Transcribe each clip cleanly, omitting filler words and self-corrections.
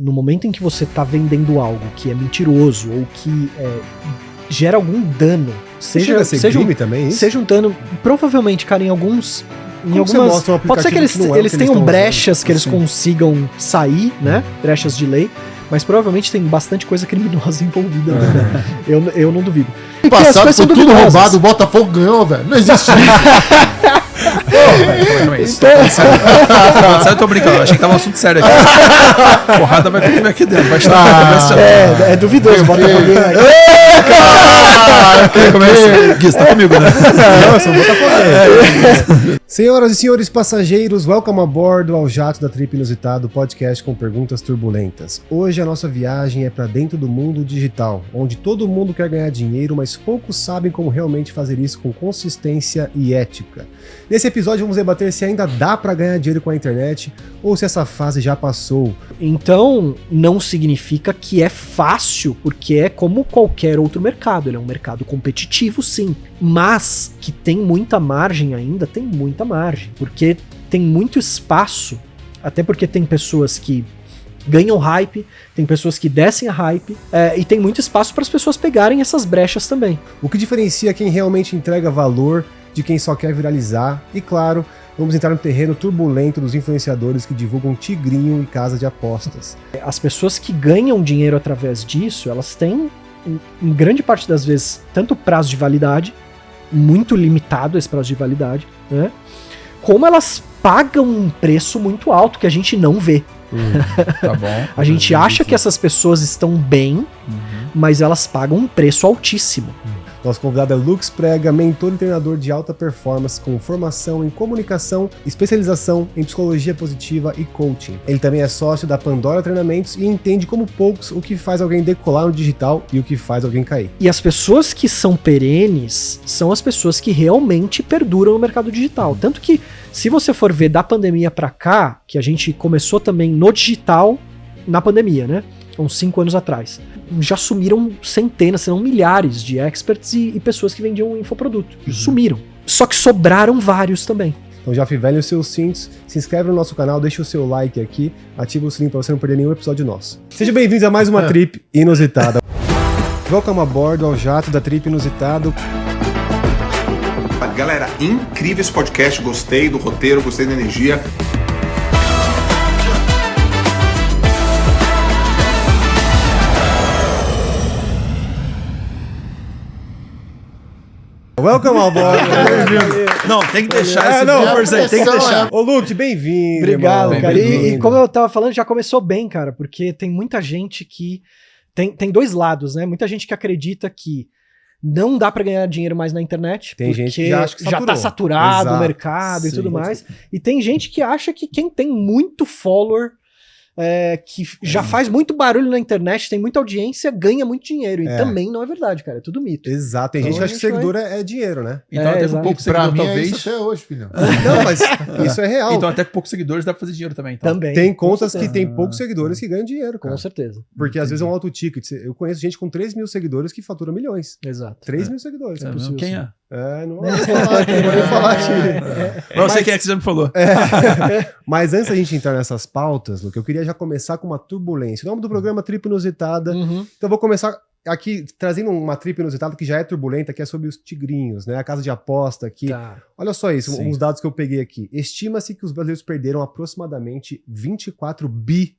no momento em que você tá vendendo algo que é mentiroso ou que gera algum dano, seja crime também, isso? seja um dano, provavelmente, cara, em algumas... Pode ser que eles tenham brechas que eles consigam sair, né? Brechas de lei, mas provavelmente tem bastante coisa criminosa envolvida, né? Eu não duvido. Passado foi tudo roubado, o Botafogo ganhou, velho. Não existe isso. Como é isso? Sério, eu tô brincando, achei que tava um assunto sério aqui. Porrada vai comer aqui dentro, vai estar. É duvidoso, Botafogo. Como é isso? Gui, você tá comigo, né? Não, eu sou Botafogo. Senhoras e senhores passageiros, welcome a bordo ao Jato da Trip Inusitado, podcast com perguntas turbulentas. Hoje a nossa viagem é para dentro do mundo digital, onde todo mundo quer ganhar dinheiro, mas poucos sabem como realmente fazer isso com consistência e ética. Nesse episódio vamos debater se ainda dá para ganhar dinheiro com a internet ou se essa fase já passou. Então, não significa que é fácil, porque é como qualquer outro mercado. Ele é um mercado competitivo, sim. Mas que tem muita margem ainda, tem muita margem. Porque tem muito espaço, até porque tem pessoas que ganham hype, tem pessoas que descem a hype, e tem muito espaço para as pessoas pegarem essas brechas também. O que diferencia quem realmente entrega valor de quem só quer viralizar, e claro, vamos entrar no terreno turbulento dos influenciadores que divulgam tigrinho e casa de apostas. As pessoas que ganham dinheiro através disso, elas têm, em grande parte das vezes, tanto prazo de validade, muito limitado esse prazo de validade, né? Como elas pagam um preço muito alto que a gente não vê. Tá bom. A gente acha que essas pessoas estão bem, mas elas pagam um preço altíssimo. Nosso convidado é Lux Prega, mentor e treinador de alta performance com formação em comunicação, especialização em psicologia positiva e coaching. Ele também é sócio da Pandora Treinamentos e entende como poucos o que faz alguém decolar no digital e o que faz alguém cair. E as pessoas que são perenes são as pessoas que realmente perduram no mercado digital. Tanto que, se você for ver da pandemia pra cá, que a gente começou também no digital na pandemia, né? Uns 5 anos atrás. Já sumiram centenas, se não milhares de experts e pessoas que vendiam infoproduto. Sumiram. Só que sobraram vários também. Então já fivelem os seus cintos, se inscreve no nosso canal, deixa o seu like aqui, ativa o sininho para você não perder nenhum episódio nosso. Sejam bem-vindos a mais uma Trip Inusitada. Welcome a bordo ao Jato da Trip Inusitado. Galera, incrível esse podcast, gostei do roteiro, gostei da energia. Welcome ao bordo. Não, tem que deixar esse bloopers aí, tem que deixar. Ô, Luke, bem-vindo. Obrigado, irmão. cara. Bem-vindo. E como eu tava falando, já começou bem, cara, porque tem muita gente que... Tem dois lados, né? Muita gente que acredita que não dá pra ganhar dinheiro mais na internet. Tem porque gente que já acha que já tá saturado Exato. o mercado e Sim, tudo mais. E tem gente que acha que quem tem muito follower, que já faz muito barulho na internet, tem muita audiência, ganha muito dinheiro. E também não é verdade, cara. É tudo mito. Exato. Tem Então gente que a acha que gente seguidor é dinheiro, né? Então, até com exato. pouco Pra seguidor, mim é talvez. isso até hoje, filhão. Não, mas isso é real. Então, até com poucos seguidores dá pra fazer dinheiro também. Então. Também. Tem contas com que certeza. tem poucos seguidores que ganham dinheiro, cara. Com certeza. Porque às vezes é um auto ticket. Eu conheço gente com 3 mil seguidores que fatura milhões. Exato. 3 mil seguidores. É, possível, quem sim. é? Não vou falar aqui, não vou falar aqui. Mas eu sei quem é que você já me falou. Mas antes da gente entrar nessas pautas, Luke, eu queria já começar com uma turbulência. O nome do programa é Trip Inusitada. Uhum. Então eu vou começar aqui trazendo uma trip inusitada que já é turbulenta, que é sobre os tigrinhos, né? A casa de aposta aqui. Tá. Olha só isso, Sim. uns dados que eu peguei aqui. Estima-se que os brasileiros perderam aproximadamente 24 bi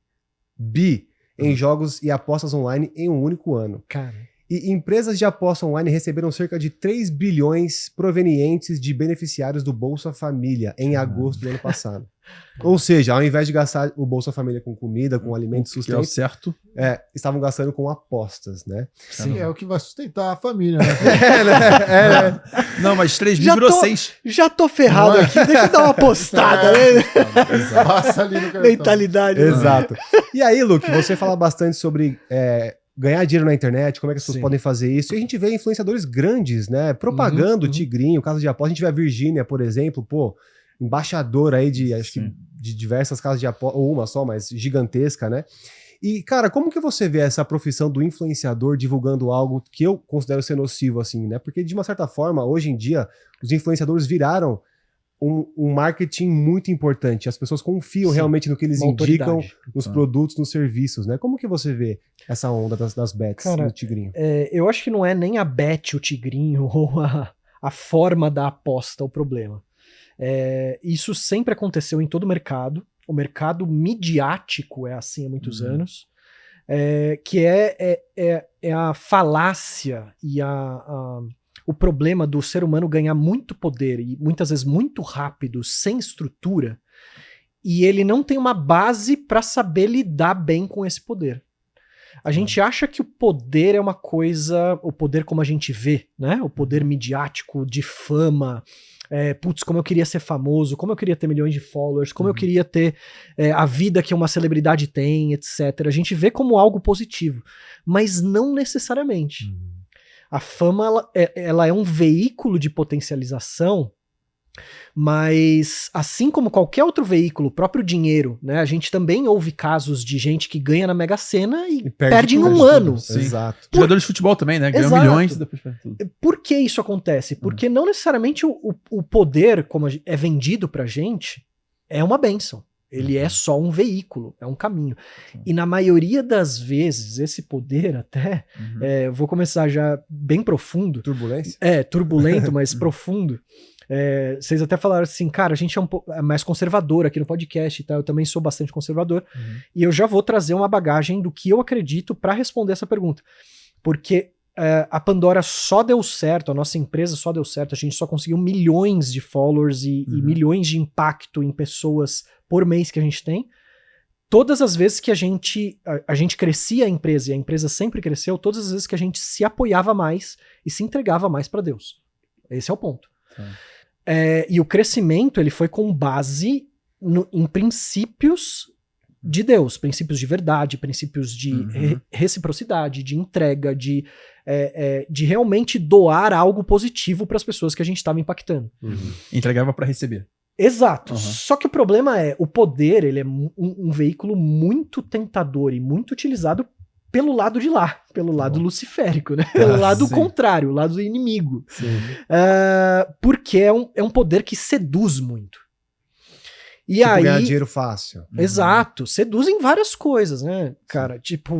em jogos e apostas online em um único ano. Cara. E empresas de aposta online receberam cerca de 3 bilhões provenientes de beneficiários do Bolsa Família em agosto do ano passado. Ou seja, ao invés de gastar o Bolsa Família com comida, com alimentos Que é o sustentáveis, certo. estavam gastando com apostas, né? Sim, é o que vai sustentar a família, né? Não, mas 3 mil Já virou tô- 6. Já tô ferrado Não é? aqui, deixa eu dar uma postada, né? Passa ali no cartão. Mentalidade. né? Exato. E aí, Luke, você fala bastante sobre ganhar dinheiro na internet, como é que as pessoas Sim. podem fazer isso. E a gente vê influenciadores grandes, né? Propagando Uhum. tigrinho, casa de aposta. A gente vê a Virgínia, por exemplo, embaixadora aí de, acho que, de diversas casas de aposta, ou uma só, mas gigantesca, né? E, cara, como que você vê essa profissão do influenciador divulgando algo que eu considero ser nocivo, assim, né? Porque, de uma certa forma, hoje em dia, os influenciadores viraram um marketing muito importante. As pessoas confiam realmente no que eles uma indicam autoridade. nos produtos, nos serviços, né? Como que você vê essa onda das bets Cara, no Tigrinho? Eu acho que não é nem a bet, o tigrinho, ou a forma da aposta o problema. Isso sempre aconteceu em todo o mercado. O mercado midiático é assim há muitos anos. Que é a falácia e o problema do ser humano ganhar muito poder e muitas vezes muito rápido, sem estrutura, e ele não tem uma base para saber lidar bem com esse poder. A gente acha que o poder é uma coisa, o poder como a gente vê, né? O poder midiático de fama, putz, como eu queria ser famoso, como eu queria ter milhões de followers, como eu queria ter a vida que uma celebridade tem, etc. A gente vê como algo positivo, mas não necessariamente. A fama, ela é um veículo de potencialização, mas assim como qualquer outro veículo, o próprio dinheiro, né? A gente também ouve casos de gente que ganha na Mega Sena e perde em um ano. Sim. Exato. Jogadores de futebol também, né? Ganham Exato. milhões e depois perde tudo. Por que isso acontece? Porque não necessariamente o poder, como é vendido pra gente, é uma bênção. Ele é só um veículo, é um caminho. E na maioria das vezes, esse poder até, eu vou começar já bem profundo. Turbulência? Turbulento, mas profundo. Vocês até falaram assim, cara, a gente é mais conservador aqui no podcast e tal, eu também sou bastante conservador, e eu já vou trazer uma bagagem do que eu acredito pra responder essa pergunta. Porque a Pandora só deu certo, a nossa empresa só deu certo, a gente só conseguiu milhões de followers e milhões de impacto em pessoas por mês que a gente tem. Todas as vezes que a gente crescia a empresa, e a empresa sempre cresceu, todas as vezes que a gente se apoiava mais e se entregava mais pra Deus. Esse é o ponto. E o crescimento, ele foi com base em princípios de Deus, princípios de verdade, princípios de reciprocidade, de entrega, de realmente doar algo positivo para as pessoas que a gente estava impactando. Entregava pra receber. Exato. Só que o problema o poder, ele é um veículo muito tentador e muito utilizado pelo lado de lá, pelo lado luciférico, né? Pelo lado contrário, o lado inimigo. Porque é um poder que seduz muito. E tipo, aí, ganhar dinheiro fácil. Exato, seduz em várias coisas, né, cara? Tipo,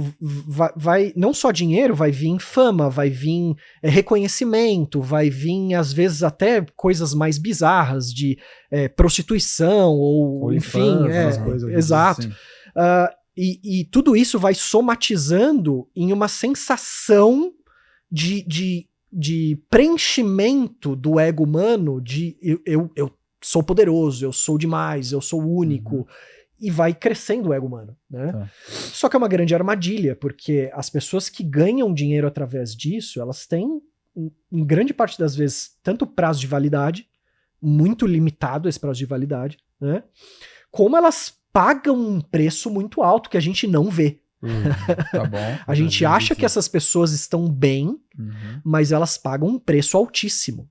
vai não só dinheiro, vai vir fama, vai vir reconhecimento, vai vir, às vezes, até coisas mais bizarras de prostituição, ou enfim, essas coisas. exato. E tudo isso vai somatizando em uma sensação de preenchimento do ego humano, de eu sou poderoso, eu sou demais, eu sou único, e vai crescendo o ego humano, né? Só que é uma grande armadilha, porque as pessoas que ganham dinheiro através disso, elas têm, em grande parte das vezes, tanto prazo de validade, muito limitado esse prazo de validade, né? Como elas pagam um preço muito alto que a gente não vê. Tá bom. A gente acha que essas pessoas estão bem, mas elas pagam um preço altíssimo.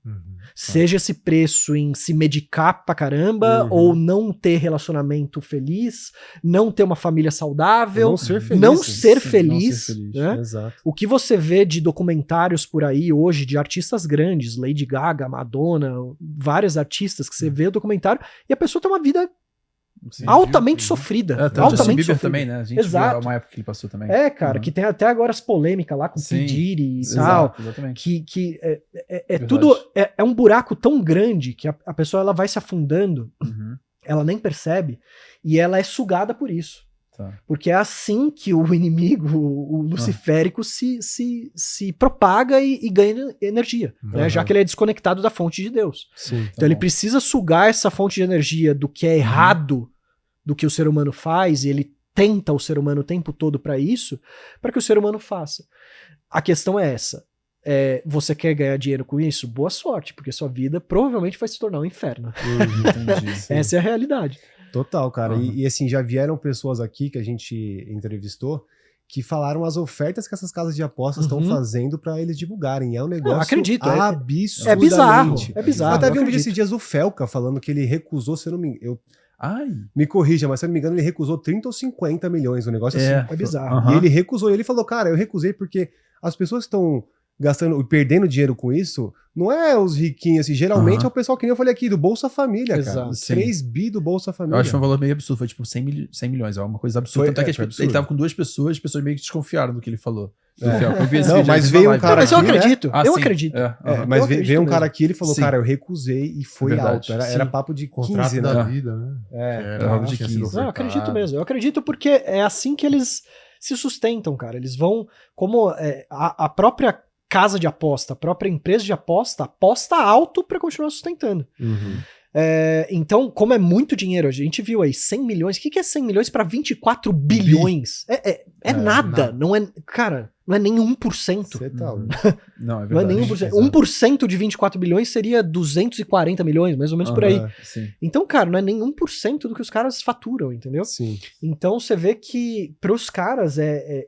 Seja esse preço em se medicar pra caramba, ou não ter relacionamento feliz, não ter uma família saudável, não ser feliz, né? Exato. O que você vê de documentários por aí hoje, de artistas grandes, Lady Gaga, Madonna, vários artistas que você vê o documentário, e a pessoa tem uma vida altamente sofrida. Altamente sofrida também, né? A gente Exato. viu uma época que ele passou também. Cara, que tem até agora as polêmicas lá com o P. Diddy e tal. Exatamente. Que tudo... É um buraco tão grande que a pessoa ela vai se afundando, ela nem percebe, e ela é sugada por isso. Porque é assim que o inimigo, o luciférico, se propaga e ganha energia, né? Já que ele é desconectado da fonte de Deus. Então ele precisa sugar essa fonte de energia do que é errado do que o ser humano faz, e ele tenta o ser humano o tempo todo para isso, para que o ser humano faça. A questão é essa. Você quer ganhar dinheiro com isso? Boa sorte, porque sua vida provavelmente vai se tornar um inferno. Essa é a realidade. Total, cara. E assim, já vieram pessoas aqui que a gente entrevistou que falaram as ofertas que essas casas de apostas estão fazendo pra eles divulgarem. É um negócio absurdamente. É bizarro. É bizarro. Eu até vi um vídeo esses dias do Felca falando que ele recusou, se eu não me engano. Me corrija, mas se eu não me engano, ele recusou 30 ou 50 milhões. O negócio assim. É bizarro. E ele recusou. E ele falou, cara, eu recusei porque as pessoas que estão gastando, perdendo dinheiro com isso, não é os riquinhos, assim, geralmente é o pessoal que nem eu falei aqui, do Bolsa Família, cara. Exato. Os Sim. 3 bi do Bolsa Família. Eu acho que foi um valor meio absurdo, foi tipo 100 milhões, é uma coisa absurda. Foi- Tanto é que foi absurdo. ele tava com 2 pessoas, as pessoas meio que desconfiaram do que ele falou. Eu vi esse Não, vídeo mas aí, veio na um live. cara Mas eu aqui, né? acredito, Ah, eu sim. acredito. Mas Eu veio acredito um mesmo. cara aqui, ele falou, Sim. cara, eu recusei e foi Verdade. alto. Era Sim. papo de 15, Contrato né? da vida, né? É, algo de tinha sido 15. Não, eu acredito ofertado. mesmo. Eu acredito porque é assim que eles se sustentam, cara. Eles vão, como a própria casa de aposta, a própria empresa de aposta alto pra continuar sustentando. Uhum. Então, como é muito dinheiro, a gente viu aí 100 milhões. O que é 100 milhões pra 24 bilhões? É nada. nada. Não é, cara, não é nem 1%. Você tá louco. Não, é Não é verdade. nem 1%. Exato. 1% de 24 bilhões seria 240 milhões, mais ou menos por aí. Aham. Sim. Então, cara, não é nem 1% do que os caras faturam, entendeu? Sim. Então você vê que pros caras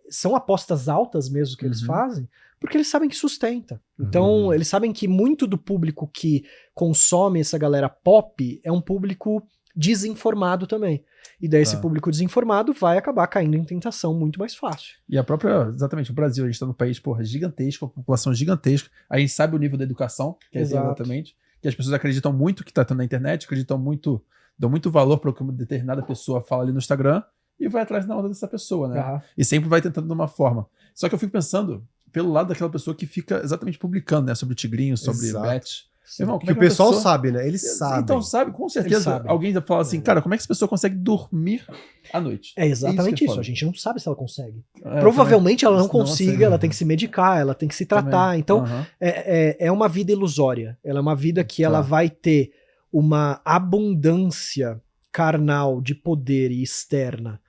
são apostas altas mesmo que eles Uhum. fazem, porque eles sabem que sustenta. Então eles sabem que muito do público que consome essa galera pop é um público desinformado também. E daí esse Tá. público desinformado vai acabar caindo em tentação muito mais fácil. E a própria, exatamente, o Brasil, a gente tá num país, porra, gigantesco, a população gigantesca. A gente sabe o nível da educação, que é Exato. exatamente, que as pessoas acreditam muito que tá tendo na internet, acreditam muito, dão muito valor para o que uma determinada pessoa fala ali no Instagram e vai atrás da onda dessa pessoa, né? Ah, E sempre vai tentando de uma forma. Só que eu fico pensando pelo lado daquela pessoa que fica exatamente publicando, né? Sobre o Tigrinho, sobre Exato. bet. sim. Irmão, Que como é o que uma pessoal pessoa- sabe, né? Eles sabem. Então, sabe, com Eles certeza sabem. alguém vai falar assim, cara, como é que essa pessoa consegue dormir à noite? É exatamente Isso que é isso. foda. A gente não sabe se ela consegue. É, Provavelmente ela não Isso não consiga, sei, ela né? tem que se medicar, ela tem que se tratar. também. Então, Aham. é uma vida ilusória. Ela é uma vida que ela vai ter uma abundância carnal de poder e externa,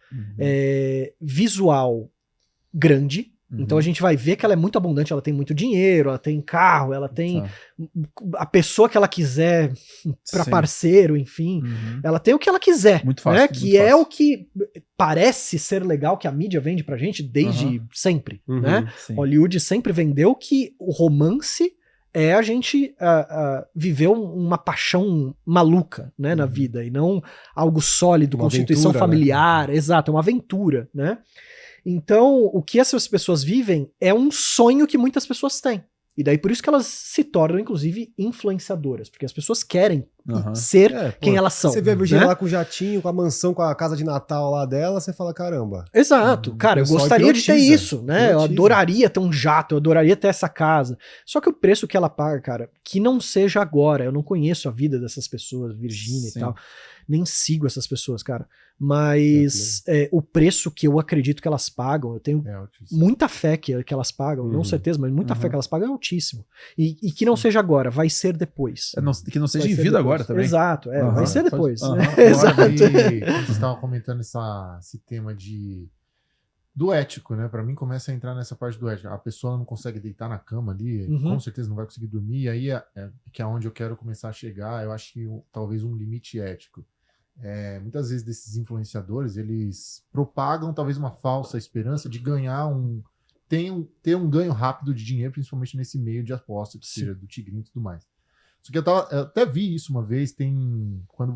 visual grande. Uhum. Então a gente vai ver que ela é muito abundante, ela tem muito dinheiro, ela tem carro, ela tem Tá. a pessoa que ela quiser pra Sim. parceiro, enfim. Uhum. Ela tem o que ela quiser, Muito fácil, né? muito Que é fácil. o que parece ser legal que a mídia vende pra gente desde sempre, Uhum. né? Sim. Hollywood sempre vendeu que o romance é a gente viver uma paixão maluca, né, na vida, e não algo sólido, Uma constituição aventura, familiar, exato, é uma aventura, né? Então, o que essas pessoas vivem é um sonho que muitas pessoas têm. E daí por isso que elas se tornam, inclusive, influenciadoras, porque as pessoas querem Aham. ser É, pô, quem elas são. Você vê a Virgínia né? lá com o jatinho, com a mansão, com a casa de Natal lá dela, você fala, caramba. Exato, cara, eu pessoal gostaria de ter pilotiza, isso, né? Eu pilotiza. adoraria ter um jato, eu adoraria ter essa casa. Só que o preço que ela paga, cara, que não seja agora. Eu não conheço a vida dessas pessoas, Virgínia e Sim. tal. Nem sigo essas pessoas, cara. Mas o preço que eu acredito que elas pagam, eu tenho É altíssimo. muita fé que elas pagam, não Uhum. certeza, mas muita fé Uhum. que elas pagam é altíssimo. E que não seja agora, vai ser depois. Que não seja Vai em ser vida depois. agora também. Exato, Aham. vai ser Pode- depois. aham. Exato. Agora que quando vocês estavam comentando esse tema do ético, né? Pra mim começa a entrar nessa parte do ético. A pessoa não consegue deitar na cama ali, Uhum. com certeza não vai conseguir dormir. E aí que é onde eu quero começar a chegar. Eu acho que talvez um limite ético. Muitas vezes desses influenciadores, eles propagam talvez uma falsa esperança de ganhar ter um ganho rápido de dinheiro, principalmente nesse meio de aposta, que seja do Tigrinho e tudo mais. Só que eu até vi isso uma vez, quando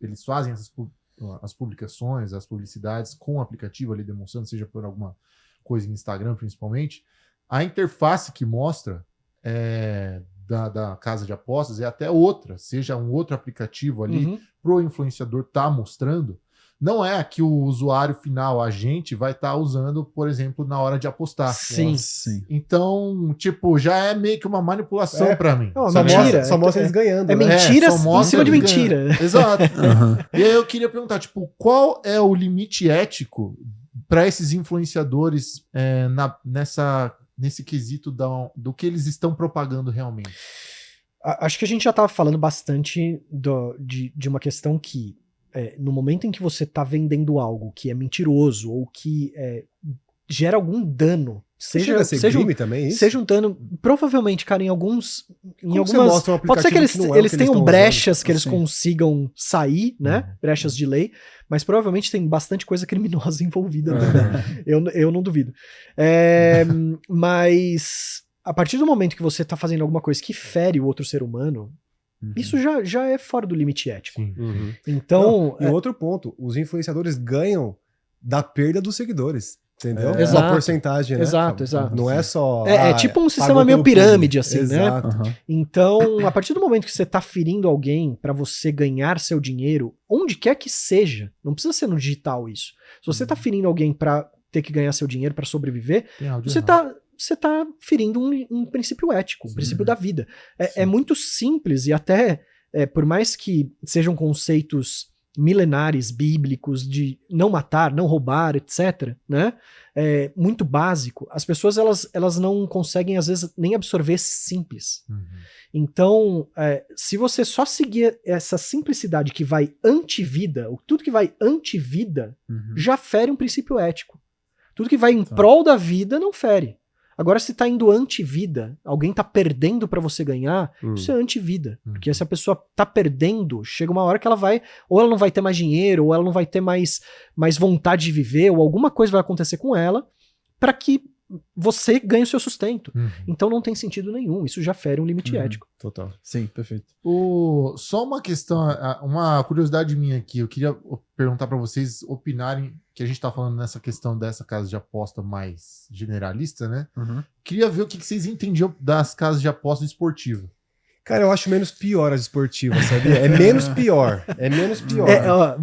eles fazem as publicações, as publicidades com o aplicativo ali demonstrando, seja por alguma coisa em Instagram principalmente, a interface que mostra da casa de apostas é até outra, seja um outro aplicativo ali Uhum. pro influenciador tá mostrando, não é a que o usuário final, a gente, vai estar usando, por exemplo, na hora de apostar. Sim. Sim. Então, tipo, já é meio que uma manipulação É. pra mim. Não, Só mentira. mostra, só mostra eles ganhando. É né? mentira só em mostra cima de ele mentira. ganhando. Exato. Aham. E aí eu queria perguntar, tipo, qual é o limite ético para esses influenciadores nesse quesito do que eles estão propagando realmente? Acho que a gente já estava falando bastante de uma questão que, no momento em que você está vendendo algo que é mentiroso ou que gera algum dano, Chega a ser crime também, isso? seja um dano, provavelmente, cara, em alguns. Em Como você algumas. mostra um Pode ser que aplicativo eles, que não é o eles que eles tenham estão brechas que eles Sim. consigam sair, né? Brechas de lei, mas provavelmente tem bastante coisa criminosa envolvida também. Eu não duvido. Mas a partir do momento que você tá fazendo alguma coisa que fere o outro ser humano, isso já é fora do limite ético. Sim. Uhum. Então, Não, e outro ponto, os influenciadores ganham da perda dos seguidores. Entendeu? Exato. Uma porcentagem, né? Exato. Não é só... É tipo um sistema pagou meio pelo pirâmide, público. assim, Exato. né? Então, a partir do momento que você tá ferindo alguém pra você ganhar seu dinheiro, onde quer que seja, não precisa ser no digital isso. Se você tá ferindo alguém pra ter que ganhar seu dinheiro pra sobreviver, Tem áudio você errado. tá ferindo um princípio ético, um princípio da vida. É muito simples e até, por mais que sejam conceitos milenares, bíblicos, de não matar, não roubar, etc., né? Muito básico. As pessoas, elas não conseguem, às vezes, nem absorver esse simples. Então, se você só seguir essa simplicidade que vai anti-vida, tudo que vai anti-vida, já fere um princípio ético. Tudo que vai em prol da vida não fere. Agora, se tá indo anti-vida, alguém tá perdendo pra você ganhar, isso é anti-vida. Porque se a pessoa tá perdendo, chega uma hora que ela vai, ou ela não vai ter mais dinheiro, ou ela não vai ter mais vontade de viver, ou alguma coisa vai acontecer com ela, pra que você ganhe o seu sustento. Então não tem sentido nenhum. Isso já fere um limite ético. Total. Sim, perfeito. Só uma questão, uma curiosidade minha aqui. Eu queria perguntar para vocês opinarem, que a gente tá falando nessa questão dessa casa de aposta mais generalista, né? Queria ver o que vocês entendiam das casas de aposta esportiva. Cara, eu acho menos pior as esportivas, sabia? É menos pior. É menos pior.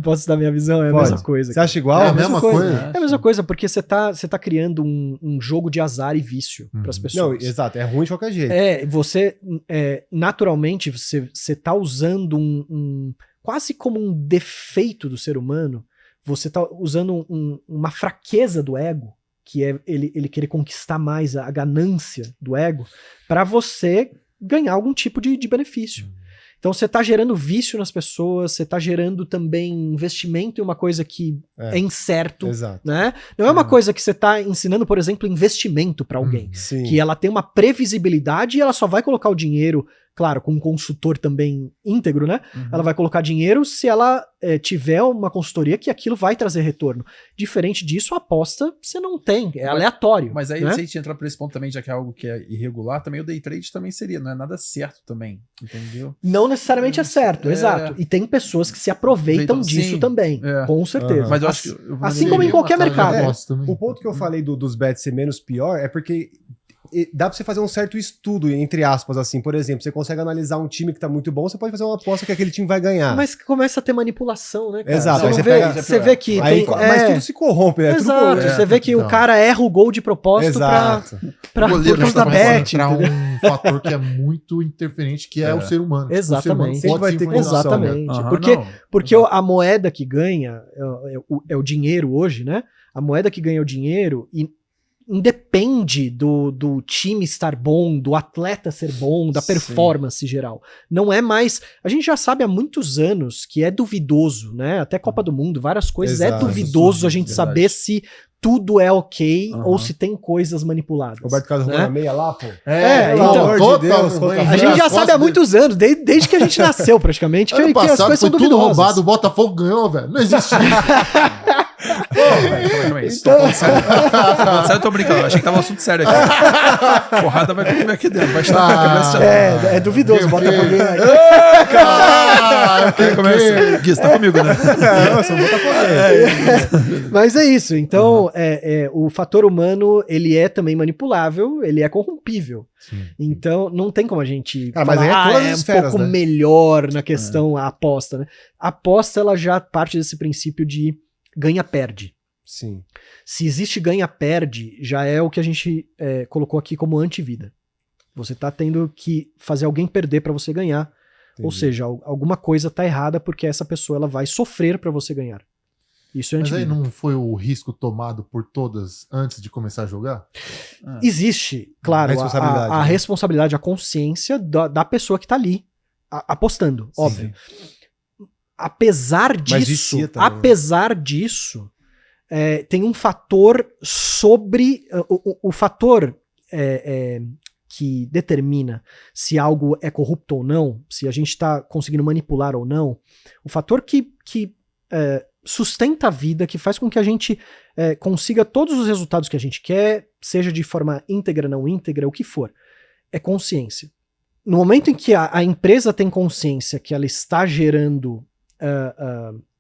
Posso dar minha visão? É a Pode. mesma coisa. Você acha igual? É a mesma coisa? É a mesma coisa, porque você tá criando um jogo de azar e vício pras Não, pessoas. exato. É ruim de qualquer jeito. Você, naturalmente, você tá usando quase como um defeito do ser humano, você tá usando uma fraqueza do ego, que é ele querer conquistar mais a ganância do ego, pra você ganhar algum tipo de benefício. Então você tá gerando vício nas pessoas, você tá gerando também investimento em uma coisa que é incerto, Exato. né? Não é uma coisa que você tá ensinando, por exemplo, investimento pra alguém, Sim. que ela tem uma previsibilidade e ela só vai colocar o dinheiro, claro, com um consultor também íntegro, né? Ela vai colocar dinheiro se ela tiver uma consultoria que aquilo vai trazer retorno. Diferente disso, a aposta você não tem, é aleatório. Mas aí, né? se a gente entrar por esse ponto também, já que é algo que é irregular, também o day trade também seria, não é nada certo também, entendeu? Não necessariamente é certo, exato. E tem pessoas que se aproveitam disso sim, também, com certeza. Mas eu acho que... Assim como em qualquer mercado. O ponto que eu falei dos bets ser menos pior é porque dá pra você fazer um certo estudo, entre aspas, assim. Por exemplo, você consegue analisar um time que tá muito bom, você pode fazer uma aposta que aquele time vai ganhar. Mas começa a ter manipulação, né, cara? Exato, Você, aí não você vê, pega- você vê que Aí, tem... mas tudo se corrompe, né? Exato, Tudo, você vê que o cara erra o gol de propósito Exato. por Goleiro causa da tá começando a bet. entrar entendeu? um fator que é muito interferente, que é o ser humano. Exatamente. O ser Sempre humano vai pode ter ser influenciado. condição, né? Exatamente. Aham, Porque a moeda que ganha é o dinheiro hoje, né? A moeda que ganha o dinheiro e independe do time estar bom, do atleta ser bom, da performance geral. Não é mais... A gente já sabe há muitos anos que é duvidoso, né? Até Copa do Mundo, várias coisas. Exato, é duvidoso a gente verdade. saber se tudo é ok Aham. ou se tem coisas manipuladas. Roberto Carlos né? jogou na meia lá, pô. Então, pelo amor de Deus, A gente já sabe há muitos anos, desde que a gente nasceu praticamente, que Ano as passado coisas foi são tudo duvidosas. roubado, o Botafogo ganhou, velho. Não existe isso. Calma aí. Tô falando sério. Falando sério, eu tô brincando. Eu achei que tava um assunto sério aqui. Porrada vai comer aqui dentro. Vai estar É duvidoso, bota pra alguém aí. Gui, você tá comigo, né? Eu sou botafoguense. Mas é isso. Então, o fator humano, ele é também manipulável, ele é corrompível. Então, não tem como a gente Mas aí é todas as um esferas, pouco né? melhor na questão a aposta, né? A aposta, ela já parte desse princípio de ganha-perde. Sim. Se existe ganha-perde, já é o que a gente colocou aqui como antivida. Você tá tendo que fazer alguém perder pra você ganhar. Ou Entendi. seja, alguma coisa tá errada porque essa pessoa ela vai sofrer pra você ganhar. Isso é Mas aí antivida. não foi o risco tomado por todas antes de começar a jogar? Existe, claro, A responsabilidade, a né? responsabilidade, a consciência da pessoa que tá ali apostando, óbvio. Apesar Mas disso, vicia também, né? tem um fator sobre... O fator que determina se algo é corrupto ou não, se a gente está conseguindo manipular ou não, o fator que sustenta a vida, que faz com que a gente consiga todos os resultados que a gente quer, seja de forma íntegra, não íntegra, o que for, é consciência. No momento em que a empresa tem consciência que ela está gerando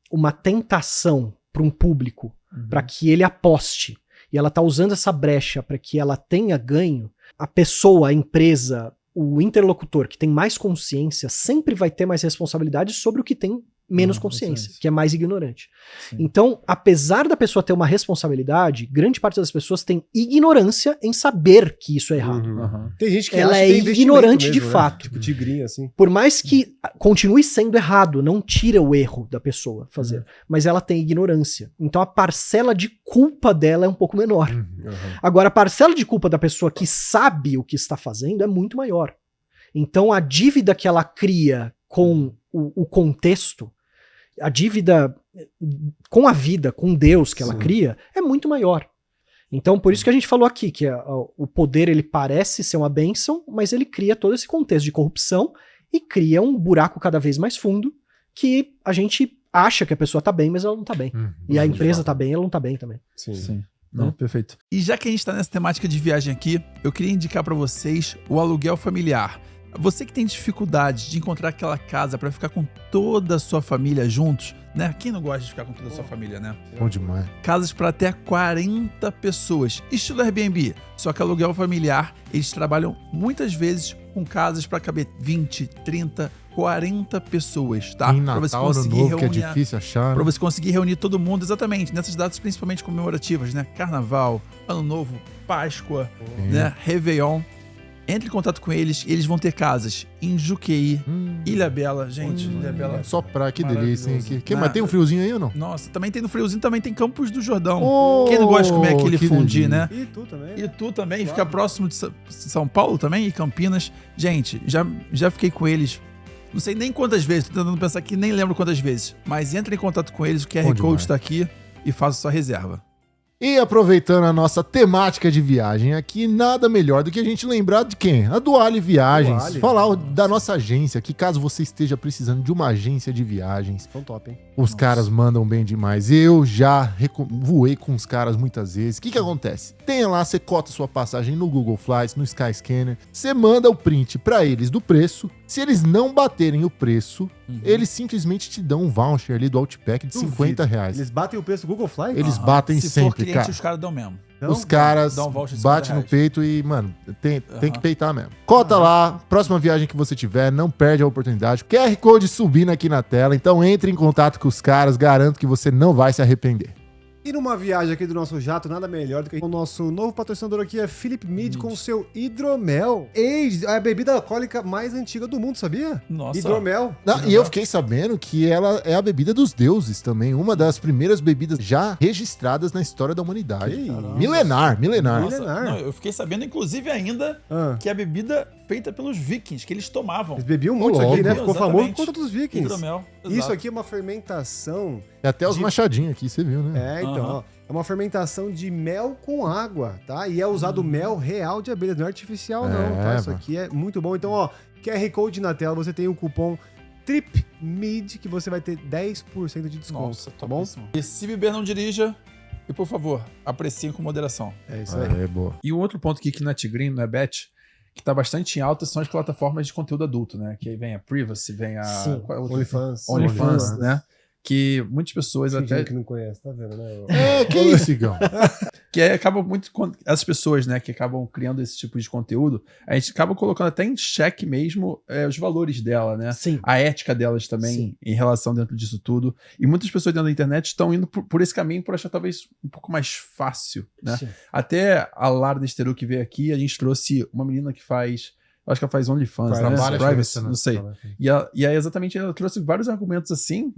uma tentação para um público, para que ele aposte, e ela tá usando essa brecha para que ela tenha ganho, a pessoa, a empresa, o interlocutor que tem mais consciência sempre vai ter mais responsabilidade sobre o que tem menos consciência, que é mais ignorante. Sim. Então, apesar da pessoa ter uma responsabilidade, grande parte das pessoas tem ignorância em saber que isso é errado. Tem gente que Ela acha é que tem investimento ignorante de mesmo, né? fato. Tipo tigrinho, assim. Por mais que continue sendo errado, não tira o erro da pessoa fazer, mas ela tem ignorância. Então a parcela de culpa dela é um pouco menor. Agora, a parcela de culpa da pessoa que sabe o que está fazendo é muito maior. Então a dívida que ela cria com o contexto, a dívida com a vida, com Deus que ela cria, é muito maior. Então, por isso que a gente falou aqui, que o poder ele parece ser uma bênção, mas ele cria todo esse contexto de corrupção e cria um buraco cada vez mais fundo que a gente acha que a pessoa tá bem, mas ela não tá bem. E a empresa tá bem, ela não tá bem também. Sim. Não, perfeito. E já que a gente tá nessa temática de viagem aqui, eu queria indicar pra vocês o aluguel familiar. Você que tem dificuldade de encontrar aquela casa pra ficar com toda a sua família juntos, né? Quem não gosta de ficar com toda a sua família, né? Bom demais. Casas para até 40 pessoas, estilo Airbnb. Só que aluguel familiar, eles trabalham muitas vezes com casas para caber 20, 30, 40 pessoas, tá? Em Pra Natal, Ano Novo, que é difícil achar. Pra você conseguir reunir todo mundo, exatamente, nessas datas principalmente comemorativas, né? Carnaval, Ano Novo, Páscoa, né? Réveillon. Entre em contato com eles, eles vão ter casas em Juqueí, Ilha Bela, gente, Ilha Bela. Só pra que delícia, hein? Maravilhoso. Mas tem um friozinho aí ou não? Nossa, também tem no friozinho, também tem Campos do Jordão. Oh, Quem não gosta de comer aquele que fundi, delícia. né? E tu também. E tu também, fica próximo de São Paulo também, e Campinas. Gente, já fiquei com eles, não sei nem quantas vezes, tô tentando pensar aqui, nem lembro quantas vezes. Mas entre em contato com eles, o QR Bom Code demais. tá aqui e faça sua reserva. E aproveitando a nossa temática de viagem aqui, nada melhor do que a gente lembrar de quem? A Duale Viagens. Duale. Falar da nossa agência, que caso você esteja precisando de uma agência de viagens, São top, hein? os caras mandam bem demais. Eu já voei com os caras muitas vezes. O que acontece? Tem lá, você cota sua passagem no Google Flights, no Skyscanner, você manda o print pra eles do preço. Se eles não baterem o preço, eles simplesmente te dão um voucher ali do Outback de Duvido. 50 reais. Eles batem o preço do Google Fly? Eles batem Se for sempre, cliente, cara. os caras dão mesmo. Os caras dá um voucher de 50 batem no reais. peito e, mano, tem que peitar mesmo. Cota lá, próxima viagem que você tiver, não perde a oportunidade. QR Code subindo aqui na tela, então entre em contato com os caras, garanto que você não vai se arrepender. E numa viagem aqui do nosso jato, nada melhor do que o nosso novo patrocinador aqui é Philip Mead com o seu Hidromel. É a bebida alcoólica mais antiga do mundo, sabia? Nossa. Hidromel. E eu fiquei sabendo que ela é a bebida dos deuses também, uma das primeiras bebidas já registradas na história da humanidade. Que isso? Milenar. Nossa, milenar. não, eu fiquei sabendo, inclusive, ainda que é a bebida feita pelos vikings, que eles tomavam. Eles bebiam muito isso Ô, aqui, né? louco. Ficou famoso Exatamente. por conta dos vikings. Hidromel. Isso exato. aqui é uma fermentação. E até os machadinhos aqui, você viu, né? É, então, ó, é uma fermentação de mel com água, tá? E é usado mel real de abelha, não é artificial não, tá? Isso mano. aqui é muito bom. Então, ó, QR Code na tela, você tem o cupom TRIPMID que você vai ter 10% de desconto, Nossa, tá bom? topíssimo. E se beber, não dirija. E, por favor, apreciem com moderação. É isso aí. É, boa. E um outro ponto aqui que não é Tigrinho, não é Bet, que tá bastante em alta, são as plataformas de conteúdo adulto, né? Que aí vem a Privacy, vem a... Sim. qual é a outra? OnlyFans. OnlyFans, né? Que muitas pessoas Tem até... gente que não conhece, tá vendo, né? É, que isso, Igão? Que aí acaba muito... Essas pessoas, né, que acabam criando esse tipo de conteúdo, a gente acaba colocando até em xeque mesmo os valores dela, né? Sim. A ética delas também Sim. em relação dentro disso tudo. E muitas pessoas dentro da internet estão indo por esse caminho por achar talvez um pouco mais fácil, né? Sim. Até a Lara Desteru que veio aqui, a gente trouxe uma menina que faz... Acho que ela faz OnlyFans, né? Trabalha Privacy, com não isso, sei. né? E aí exatamente ela trouxe vários argumentos assim,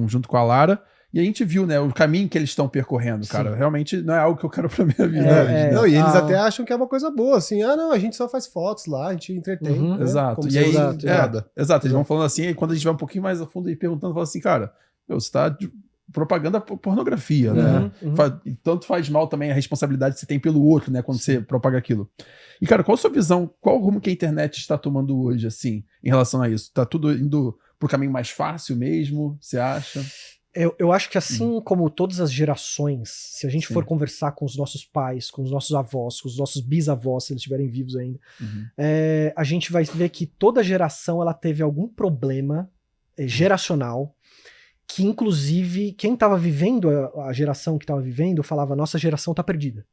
junto com a Lara, e a gente viu, né, o caminho que eles estão percorrendo, cara. Realmente não é algo que eu quero pra minha vida. É, Não, e eles Ah. até acham que é uma coisa boa, assim, não, a gente só faz fotos lá, a gente entretém. Uhum. né? Exato. Como E se aí, fosse exato, nada. exato, eles vão falando assim, e quando a gente vai um pouquinho mais a fundo e perguntando, fala assim, cara, você tá de propaganda pornografia, né? Uhum. E tanto faz mal também a responsabilidade que você tem pelo outro, né, quando você propaga aquilo. E, cara, qual a sua visão, qual o rumo que a internet está tomando hoje, assim, em relação a isso? Tá tudo indo pro caminho mais fácil mesmo, você acha? Eu acho que assim como todas as gerações, se a gente Sim. for conversar com os nossos pais, com os nossos avós, com os nossos bisavós, se eles estiverem vivos ainda, a gente vai ver que toda geração ela teve algum problema geracional que inclusive quem estava vivendo, a geração que estava vivendo, falava, nossa geração tá perdida.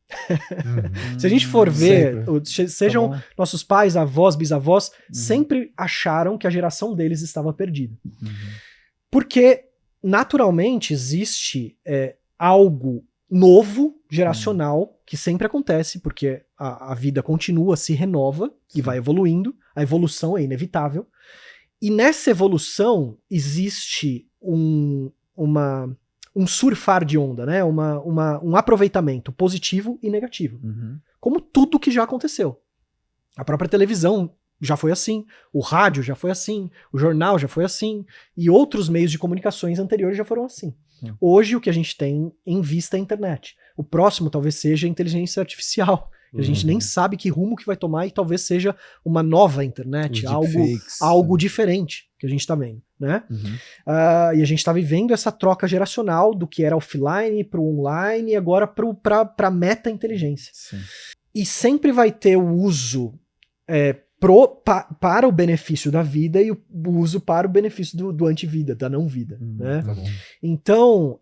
Se a gente for ver, sejam Tá bom. nossos pais, avós, bisavós, sempre acharam que a geração deles estava perdida. Porque, naturalmente, existe algo novo, geracional, que sempre acontece, porque a vida continua, se renova e vai evoluindo, a evolução é inevitável. E nessa evolução existe um surfar de onda, né? Um aproveitamento positivo e negativo. Como tudo que já aconteceu. A própria televisão já foi assim, o rádio já foi assim, o jornal já foi assim, e outros meios de comunicações anteriores já foram assim. Hoje o que a gente tem em vista é a internet. O próximo talvez seja a inteligência artificial. A gente nem sabe que rumo que vai tomar e talvez seja uma nova internet, algo diferente que a gente tá vendo, né? E a gente tá vivendo essa troca geracional do que era offline pro online e agora pra meta-inteligência. E sempre vai ter o uso para o benefício da vida e o uso para o benefício do antivida, da não-vida, né? Tá bom. Então,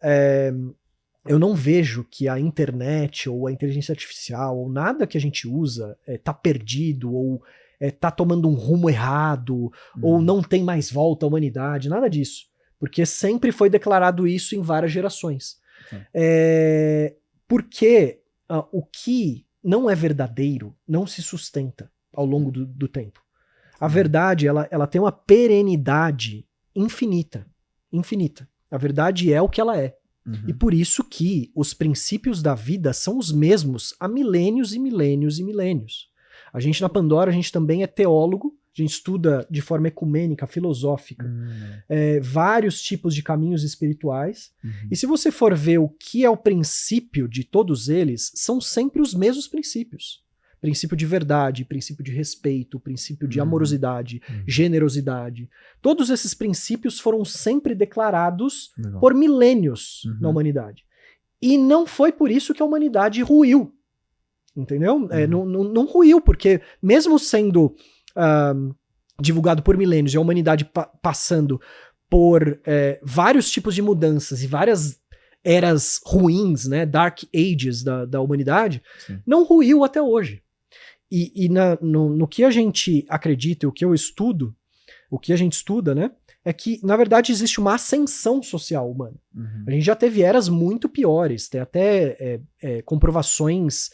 eu não vejo que a internet ou a inteligência artificial ou nada que a gente usa tá perdido ou tá tomando um rumo errado ou não tem mais volta à humanidade, nada disso. Porque sempre foi declarado isso em várias gerações. Porque o que não é verdadeiro não se sustenta ao longo do tempo. A verdade, ela tem uma perenidade infinita. Infinita. A verdade é o que ela é. E por isso que os princípios da vida são os mesmos há milênios e milênios e milênios. A gente na Pandora, a gente também é teólogo, a gente estuda de forma ecumênica, filosófica, vários tipos de caminhos espirituais. E se você for ver o que é o princípio de todos eles, são sempre os mesmos princípios. Princípio de verdade, princípio de respeito, princípio de amorosidade, generosidade. Todos esses princípios foram sempre declarados por milênios na humanidade. E não foi por isso que a humanidade ruiu. Entendeu? Não ruiu, porque mesmo sendo divulgado por milênios e a humanidade passando por vários tipos de mudanças e várias eras ruins, né, Dark Ages da humanidade, não ruiu até hoje. E no que a gente acredita, o que eu estudo, o que a gente estuda, né, é que, na verdade, existe uma ascensão social humana. A gente já teve eras muito piores, tem até comprovações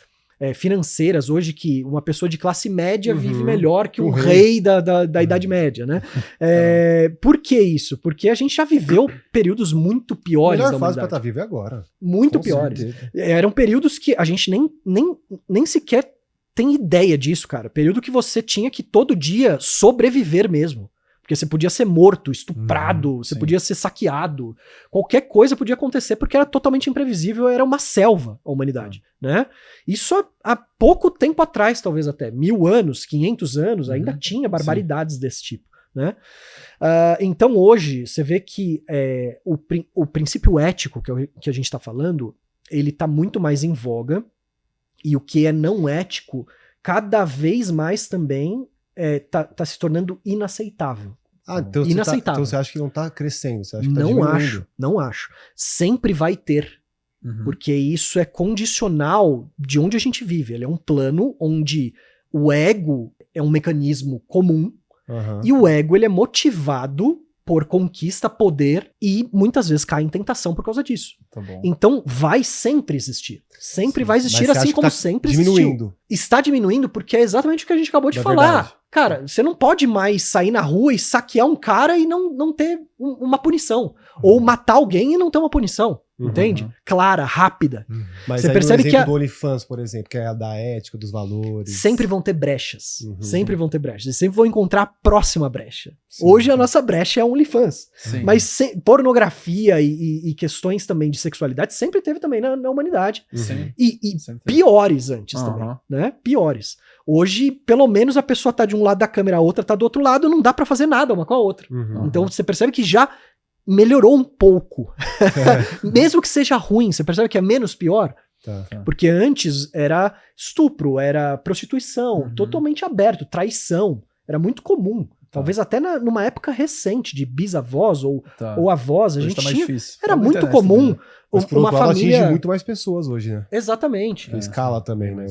financeiras hoje que uma pessoa de classe média vive melhor que um rei da Idade Média, né? Por que isso? Porque a gente já viveu períodos muito piores da humanidade. A melhor fase pra estar vivo é agora. Muito piores. Eram períodos que a gente nem sequer tem ideia disso, cara. Período que você tinha que todo dia sobreviver mesmo. Porque você podia ser morto, estuprado, você podia ser saqueado. Qualquer coisa podia acontecer porque era totalmente imprevisível, era uma selva a humanidade, né? Isso há pouco tempo atrás, talvez até 1000 anos, 500 anos, ainda tinha barbaridades desse tipo, né? Então hoje, você vê que o princípio ético que a gente está falando, ele está muito mais em voga, e o que é não ético, cada vez mais também tá se tornando inaceitável. Então inaceitável. Então você acha que não tá crescendo? Você acha que tá não acho. Sempre vai ter. Porque isso é condicional de onde a gente vive. Ele é um plano onde o ego é um mecanismo comum e o ego ele é motivado por conquista, poder e muitas vezes cai em tentação por causa disso. Tá bom. Então vai sempre existir. Sempre vai existir, assim como sempre existiu. Está diminuindo porque é exatamente o que a gente acabou de falar. Verdade. Cara, você não pode mais sair na rua e saquear um cara e não ter uma punição. Ou matar alguém e não ter uma punição. Entende? Clara, rápida. Mas você aí percebe no exemplo que do OnlyFans, por exemplo, que é a da ética, dos valores. Sempre vão ter brechas. Sempre vão ter brechas. E sempre vão encontrar a próxima brecha. Hoje a nossa brecha é a OnlyFans. Mas pornografia e questões também de sexualidade sempre teve também na humanidade. E piores antes também, né? Piores. Hoje, pelo menos, a pessoa tá de um lado da câmera, a outra tá do outro lado, não dá pra fazer nada uma com a outra. Então você percebe que já melhorou um pouco. Mesmo que seja ruim, você percebe que é menos pior? Porque antes era estupro, era prostituição, totalmente aberto, traição. Era muito comum Talvez até numa época recente, de bisavós ou avós, a Hoje gente tá mais tinha... difícil. Era Como muito internet comum também, né? Mas por uma outro lado, família... atinge muito mais pessoas hoje, né? Exatamente. Escala também, né?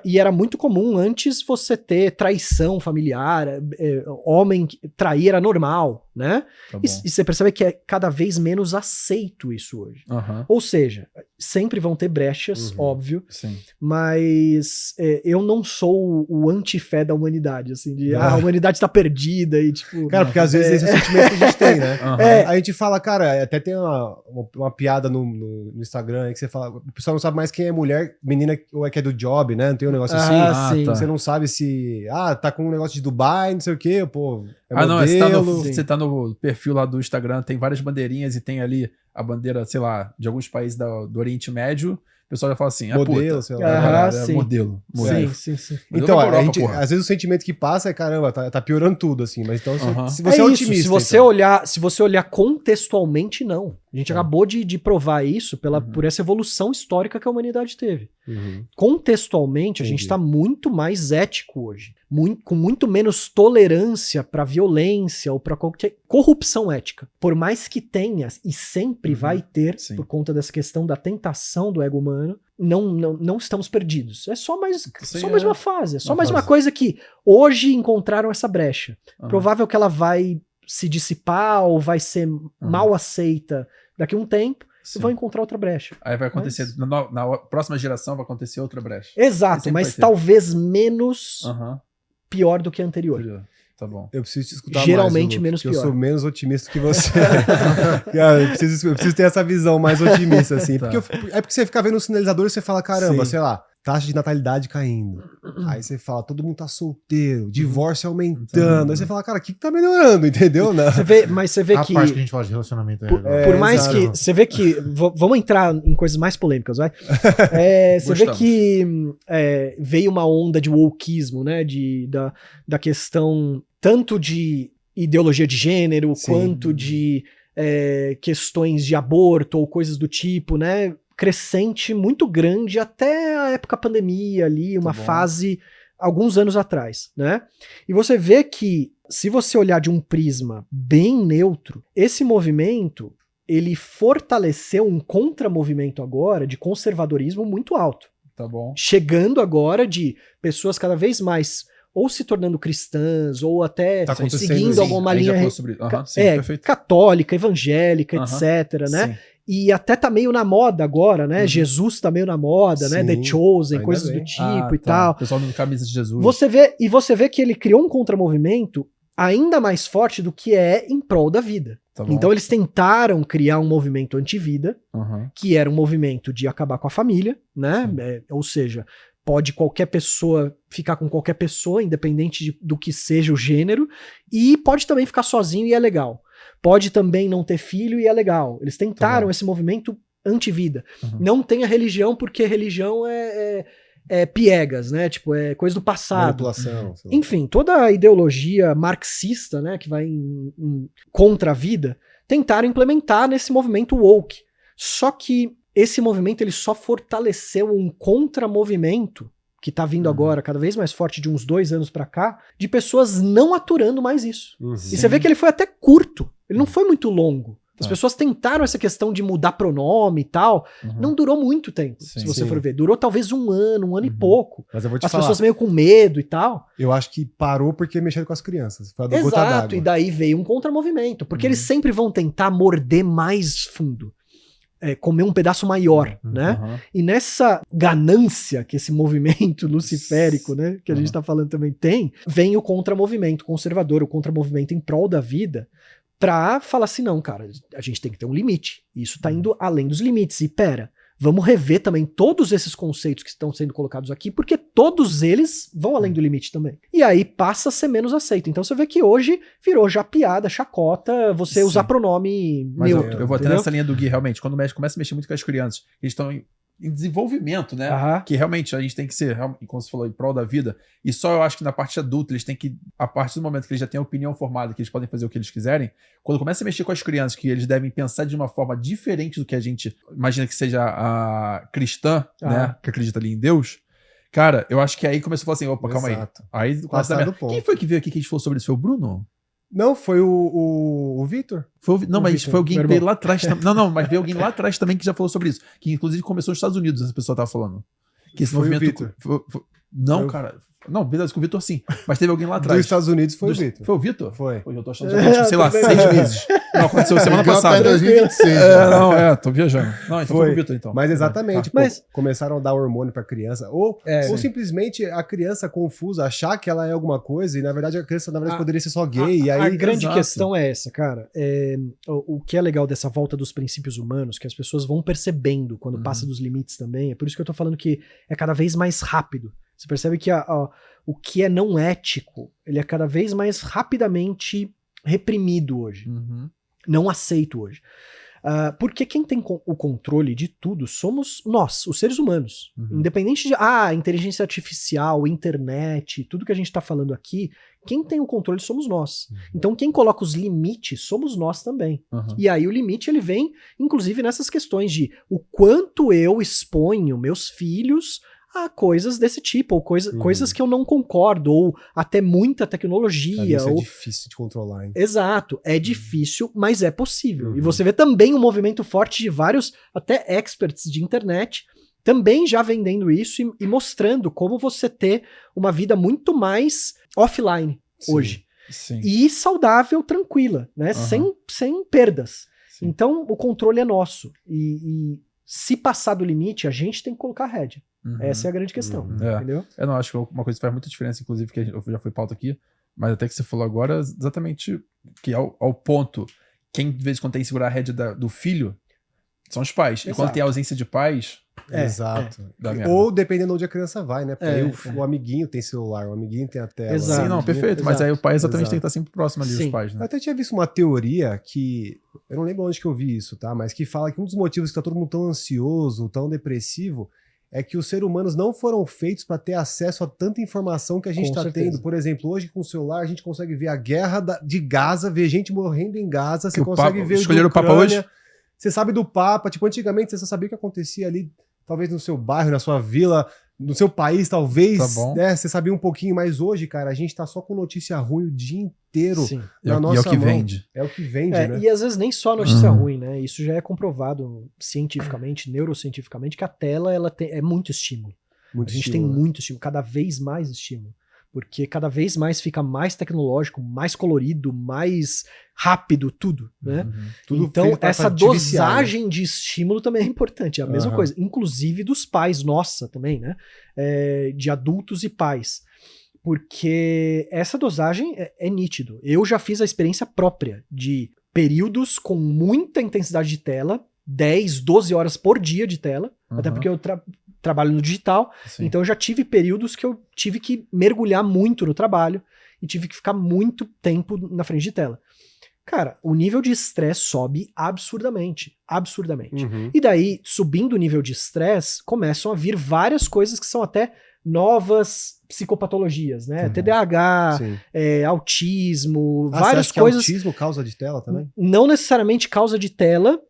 E era muito comum antes você ter traição familiar, homem trair era normal, né? Tá bom. E você percebe que é cada vez menos aceito isso hoje. Aham. Ou seja, sempre vão ter brechas, óbvio, Sim. mas eu não sou o anti-fé da humanidade, assim, de a humanidade tá perdida e tipo... Cara, porque às vezes esse é o sentimento que a gente tem, né? Aham. A gente fala, cara, até tem uma piada no Instagram aí que você fala, o pessoal não sabe mais quem é mulher, menina ou é que é do job, né? Não tem um negócio assim? sim. tá. Você não sabe se, tá com um negócio de Dubai, não sei o quê, pô, é Não, modelo. você tá no perfil lá do Instagram, tem várias bandeirinhas e tem ali a bandeira, sei lá, de alguns países do Oriente Médio. O pessoal já fala assim, Modelo, puta, sei lá. Aham, é sim. modelo. Sim. Mas Então, eu vou pra a Europa, gente, porra. às vezes o sentimento que passa é, caramba, tá piorando tudo, assim, mas então Aham. se você é otimista... Se você então. olhar contextualmente, não. A gente acabou de provar isso por essa evolução histórica que a humanidade teve. Uhum. Contextualmente, a gente está muito mais ético hoje. Com muito menos tolerância para violência ou para qualquer corrupção ética. Por mais que tenha, e sempre vai ter, Sim. por conta dessa questão da tentação do ego humano, não estamos perdidos. É só mais uma fase. É só mais uma coisa que hoje encontraram essa brecha. Provável que ela vai se dissipar ou vai ser mal aceita daqui a um tempo. Sim. E vão encontrar outra brecha. Aí vai acontecer, na próxima geração vai acontecer outra brecha. Exato, Sempre mas vai ter. talvez menos Aham. pior do que a anterior. Tá bom. Eu preciso te escutar Geralmente mais, menos porque pior. eu sou menos otimista que você. Cara, eu preciso ter essa visão mais otimista, assim. Tá. É porque você fica vendo o sinalizador e você fala, caramba, Sim. sei lá, taxa de natalidade caindo. Aí você fala, todo mundo tá solteiro, divórcio aumentando. Aí você fala, cara, o que tá melhorando, entendeu? Não. Mas você vê A que... parte que a gente fala de relacionamento aí agora. Por mais exato. que... Você vê que... Vamos entrar em coisas mais polêmicas, vai? Você vê Gostamos. que veio uma onda de wokeismo, né? Da questão tanto de ideologia de gênero, Sim. quanto de questões de aborto ou coisas do tipo, né? Crescente muito grande até a época pandemia ali, uma bom. fase alguns anos atrás, né? E você vê que, se você olhar de um prisma bem neutro, esse movimento, ele fortaleceu um contramovimento agora de conservadorismo muito alto. Tá bom. Chegando agora de pessoas cada vez mais ou se tornando cristãs, ou até Tá acontecendo seguindo isso. alguma Aí já linha falou sobre... Aham, sim, perfeito. católica, evangélica, Aham, etc, né? Sim. E até tá meio na moda agora, né? Jesus tá meio na moda, né? Sim, The Chosen, ainda coisas bem. do tipo e tal. O pessoal do Camisa de Jesus. Você vê que ele criou um contramovimento ainda mais forte do que é em prol da vida. Tá bom. Então eles tentaram criar um movimento anti-vida, Aham. que era um movimento de acabar com a família, né? Ou seja, pode qualquer pessoa ficar com qualquer pessoa, independente do que seja o gênero, e pode também ficar sozinho e é legal. Pode também não ter filho e é legal. Eles tentaram esse movimento anti-vida. Uhum. Não tenha religião, porque religião é piegas, né? Tipo, é coisa do passado. Manipulação. sei lá. Enfim, toda a ideologia marxista, né, que vai contra a vida, tentaram implementar nesse movimento woke. Só que esse movimento ele só fortaleceu um contramovimento que tá vindo agora cada vez mais forte de uns 2 anos pra cá, de pessoas não aturando mais isso. Uhum. E você vê que ele foi até curto, ele não foi muito longo. As Tá. pessoas tentaram essa questão de mudar pronome e tal, não durou muito tempo, Sim. se você Sim. for ver. Durou talvez um ano e pouco. Mas eu vou te As falar, pessoas meio com medo e tal. eu acho que parou porque mexeram com as crianças. Foi a do gota Exato, d'água. e daí veio um contramovimento, porque eles sempre vão tentar morder mais fundo, comer um pedaço maior, né? Aham. E nessa ganância que esse movimento luciférico, né, que a gente tá falando também tem, vem o contramovimento conservador, o contramovimento em prol da vida, pra falar assim, não, cara, a gente tem que ter um limite. Isso tá indo além dos limites. E pera, vamos rever também todos esses conceitos que estão sendo colocados aqui, porque todos eles vão além do limite também. E aí passa a ser menos aceito. Então você vê que hoje virou já piada, chacota, você Sim. usar pronome Mas neutro. eu vou até entendeu? nessa linha do Gui, realmente. Quando começa a mexer muito com as crianças, eles estão em desenvolvimento, né? Aham. Que realmente a gente tem que ser, como você falou, em prol da vida. E só eu acho que na parte adulta, eles têm que, a partir do momento que eles já têm a opinião formada, que eles podem fazer o que eles quiserem, quando começa a mexer com as crianças, que eles devem pensar de uma forma diferente do que a gente imagina que seja a cristã, né? Que acredita ali em Deus. Cara, eu acho que aí começou a falar assim, opa, calma Exato. aí. Aí começa a Passar dar do merda. ponto. Quem foi que veio aqui que a gente falou sobre isso? Foi o Bruno? Não, foi o Vitor? Não, mas Vitor, foi alguém meu que veio irmão. lá atrás também. Não, mas veio alguém lá atrás também que já falou sobre isso. Que inclusive começou nos Estados Unidos, essa pessoa tava falando. Que esse Foi o movimento. Vitor. Não, Foi o- cara. Não, beleza, com o Vitor sim. Mas teve alguém lá Dos atrás. Estados Unidos foi o Vitor. Foi o Vitor? Foi. Pô, eu tô achando que já tinha, sei lá, 6 meses. Não, aconteceu semana Legal, tá em passada. 2026. Tô viajando. Não, então foi o Vitor, então. Mas exatamente, pô, Mas- começaram a dar hormônio pra criança. Ou simplesmente a criança confusa, achar que ela é alguma coisa e na verdade a criança poderia ser só gay. E A aí, grande Exato. questão é essa, cara. O que é legal dessa volta dos princípios humanos, que as pessoas vão percebendo quando passa dos limites também, é por isso que eu tô falando que é cada vez mais rápido. Você percebe que o que é não ético, ele é cada vez mais rapidamente reprimido hoje. Uhum. Não aceito hoje. Porque quem tem o controle de tudo somos nós, os seres humanos. Uhum. Independente de inteligência artificial, internet, tudo que a gente está falando aqui, quem tem o controle somos nós. Então quem coloca os limites somos nós também. Uhum. E aí o limite ele vem, inclusive, nessas questões de o quanto eu exponho meus filhos a coisas desse tipo, ou coisas que eu não concordo, ou até muita tecnologia. isso é ou... difícil de controlar, hein? Exato, é difícil, mas é possível. Uhum. E você vê também um movimento forte de vários, até experts de internet, também já vendendo isso e mostrando como você ter uma vida muito mais offline Sim. hoje. Sim. E saudável, tranquila, né? Sem perdas. Sim. Então, o controle é nosso. E se passar do limite, a gente tem que colocar a rédea. Uhum. Essa é a grande questão, É. entendeu? Eu não acho que uma coisa que faz muita diferença, inclusive, que já foi pauta aqui, mas até que você falou agora, exatamente que ao ponto, quem de vez em quando tem que segurar a rédea do filho são os pais. E quando Exato. tem ausência de pais, Exato. dá merda. Ou dependendo onde a criança vai, né? Porque É, aí o amiguinho tem celular, o amiguinho tem a tela. Exato. Sim, não, o amiguinho- perfeito. Mas Exato. aí o pai exatamente Exato. tem que estar sempre próximo ali Sim. dos pais, Eu né? até tinha visto uma teoria que. Eu não lembro onde que eu vi isso, tá? Mas que fala que um dos motivos que tá todo mundo tão ansioso, tão depressivo, é que os seres humanos não foram feitos para ter acesso a tanta informação que a gente Com tá certeza. tendo. Por exemplo, hoje com o celular a gente consegue ver a guerra de Gaza, ver gente morrendo em Gaza, Que você o consegue Papa- ver escolheram o Papa Ucrânia, hoje? Você sabe do Papa, tipo, antigamente você só sabia o que acontecia ali, talvez no seu bairro, na sua vila, no seu país, talvez, Tá bom. né? Você sabia um pouquinho, mas hoje, cara, a gente tá só com notícia ruim o dia inteiro Sim. na E é nossa o que mão. vende. É o que vende, É, né? e às vezes nem só notícia Uhum. ruim, né? Isso já é comprovado cientificamente, neurocientificamente, que a tela é muito estímulo. Muito A gente estímulo, tem né? muito estímulo, cada vez mais estímulo. Porque cada vez mais fica mais tecnológico, mais colorido, mais rápido, tudo, né? Uhum. Tudo Então, feito pra essa te viciar, né? dosagem de estímulo também é importante. É a mesma Aham. coisa. Inclusive dos pais, nossa também, né? De adultos e pais. Porque essa dosagem é nítido. Eu já fiz a experiência própria de períodos com muita intensidade de tela, 10, 12 horas por dia de tela, até Uhum. porque eu trabalho no digital, Sim. então eu já tive períodos que eu tive que mergulhar muito no trabalho e tive que ficar muito tempo na frente de tela. Cara, o nível de estresse sobe absurdamente, absurdamente. Uhum. E daí, subindo o nível de estresse, começam a vir várias coisas que são até novas psicopatologias, né? Uhum. TDAH, Sim. autismo, Ah, várias você acha coisas. que autismo causa de tela também? Não necessariamente causa de tela,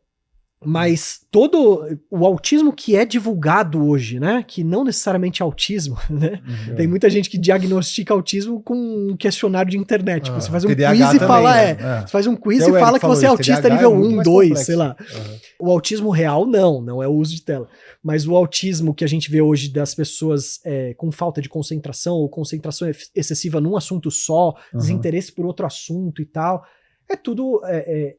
mas todo o autismo que é divulgado hoje, né? Que não necessariamente é autismo, né? Uhum. Tem muita gente que diagnostica autismo com um questionário de internet. Tipo, Ah, você faz um TDAH quiz e também, fala, né? É. você faz um quiz Até e o Eric fala que falou você é isso, autista TDAH nível é muito 1, mais 2, complexo. sei lá. Uhum. O autismo real, não é o uso de tela. Mas o autismo que a gente vê hoje das pessoas com falta de concentração ou concentração excessiva num assunto só, Uhum. desinteresse por outro assunto e tal, é tudo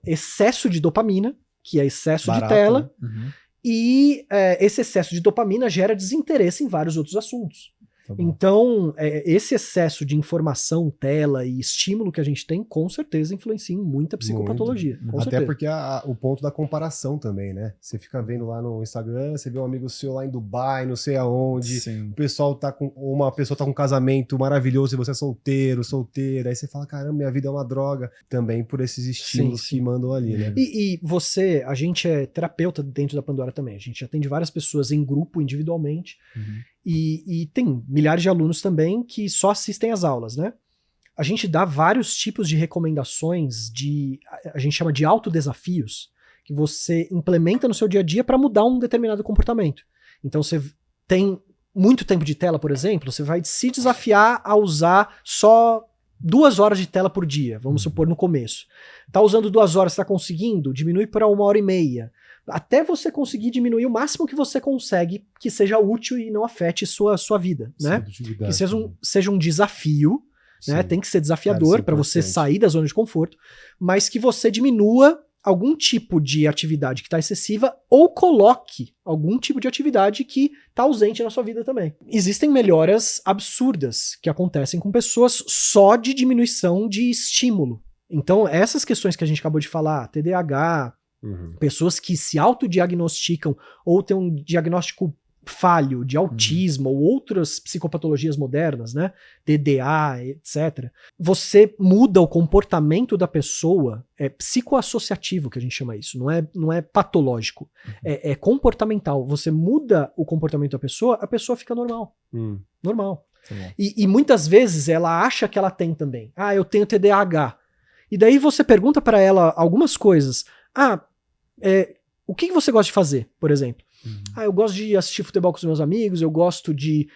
excesso de dopamina, que é excesso Barato, de tela, né? Uhum. e esse excesso de dopamina gera desinteresse em vários outros assuntos. Tá bom. Então, esse excesso de informação, tela e estímulo que a gente tem, com certeza influencia em muita psicopatologia. Com Até certeza. porque o ponto da comparação também, né? Você fica vendo lá no Instagram, você vê um amigo seu lá em Dubai, não sei aonde. Sim. O pessoal tá com. Ou uma pessoa tá com um casamento maravilhoso e você é solteiro, solteira. Aí você fala: caramba, minha vida é uma droga. Também por esses estímulos Sim, sim. que mandam ali, né? E a gente é terapeuta dentro da Pandora também. A gente atende várias pessoas em grupo, individualmente. Uhum. E tem milhares de alunos também que só assistem às aulas, né? A gente dá vários tipos de recomendações a gente chama de autodesafios, que você implementa no seu dia a dia para mudar um determinado comportamento. Então você tem muito tempo de tela, por exemplo, você vai se desafiar a usar só 2 horas de tela por dia, vamos supor, no começo. Tá usando 2 horas, tá conseguindo? Diminui para 1h30. Até você conseguir diminuir o máximo que você consegue que seja útil e não afete sua vida, né? Que seja um desafio, né? Tem que ser desafiador para você sair da zona de conforto, mas que você diminua algum tipo de atividade que está excessiva ou coloque algum tipo de atividade que está ausente na sua vida também. Existem melhoras absurdas que acontecem com pessoas só de diminuição de estímulo. Então, essas questões que a gente acabou de falar, TDAH, pessoas que se autodiagnosticam ou têm um diagnóstico falho de autismo ou outras psicopatologias modernas, né? TDA, etc. Você muda o comportamento da pessoa, é psicoassociativo que a gente chama isso, não é patológico, é comportamental. Você muda o comportamento da pessoa, a pessoa fica normal. Normal. E muitas vezes ela acha que ela tem também. Ah, eu tenho TDAH. E daí você pergunta para ela algumas coisas. O que você gosta de fazer, por exemplo? Eu gosto de assistir futebol com os meus amigos, eu gosto de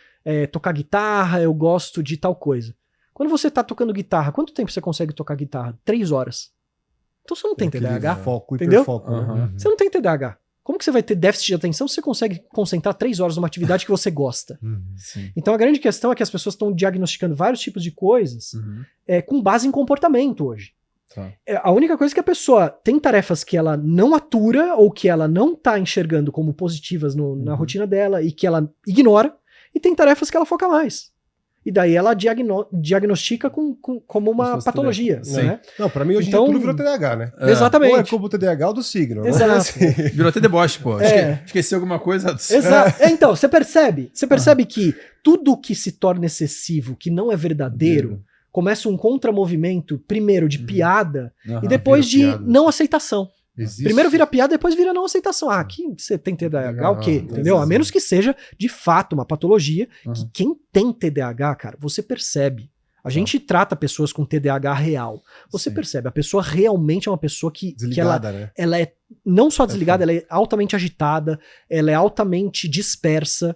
tocar guitarra, eu gosto de tal coisa. Quando você tá tocando guitarra, quanto tempo você consegue tocar guitarra? 3 horas. Então você não tem TDAH, foco, entendeu? Hiperfoco, né? Você não tem TDAH. Como que você vai ter déficit de atenção se você consegue concentrar 3 horas numa atividade que você gosta? Então a grande questão é que as pessoas estão diagnosticando vários tipos de coisas com base em comportamento hoje. A única coisa é que a pessoa tem tarefas que ela não atura ou que ela não tá enxergando como positivas na rotina dela e que ela ignora, e tem tarefas que ela foca mais. E daí ela diagnostica como uma patologia. Né? Não, pra mim hoje então, tudo virou TDAH, né? Exatamente. Ou é como o TDAH ou do signo. Exato. Virou até deboche, pô. Esqueci alguma coisa. Exato. Então, você percebe que tudo que se torna excessivo, que não é verdadeiro, começa um contramovimento, primeiro de piada, e depois de não aceitação. Existe. Primeiro vira piada, depois vira não aceitação. Aqui você tem TDAH, o quê? Entendeu? A menos que seja, de fato, uma patologia, que quem tem TDAH, cara, você percebe. A gente trata pessoas com TDAH real. Você percebe, a pessoa realmente é uma pessoa que ela é não só desligada, ela é altamente agitada, ela é altamente dispersa,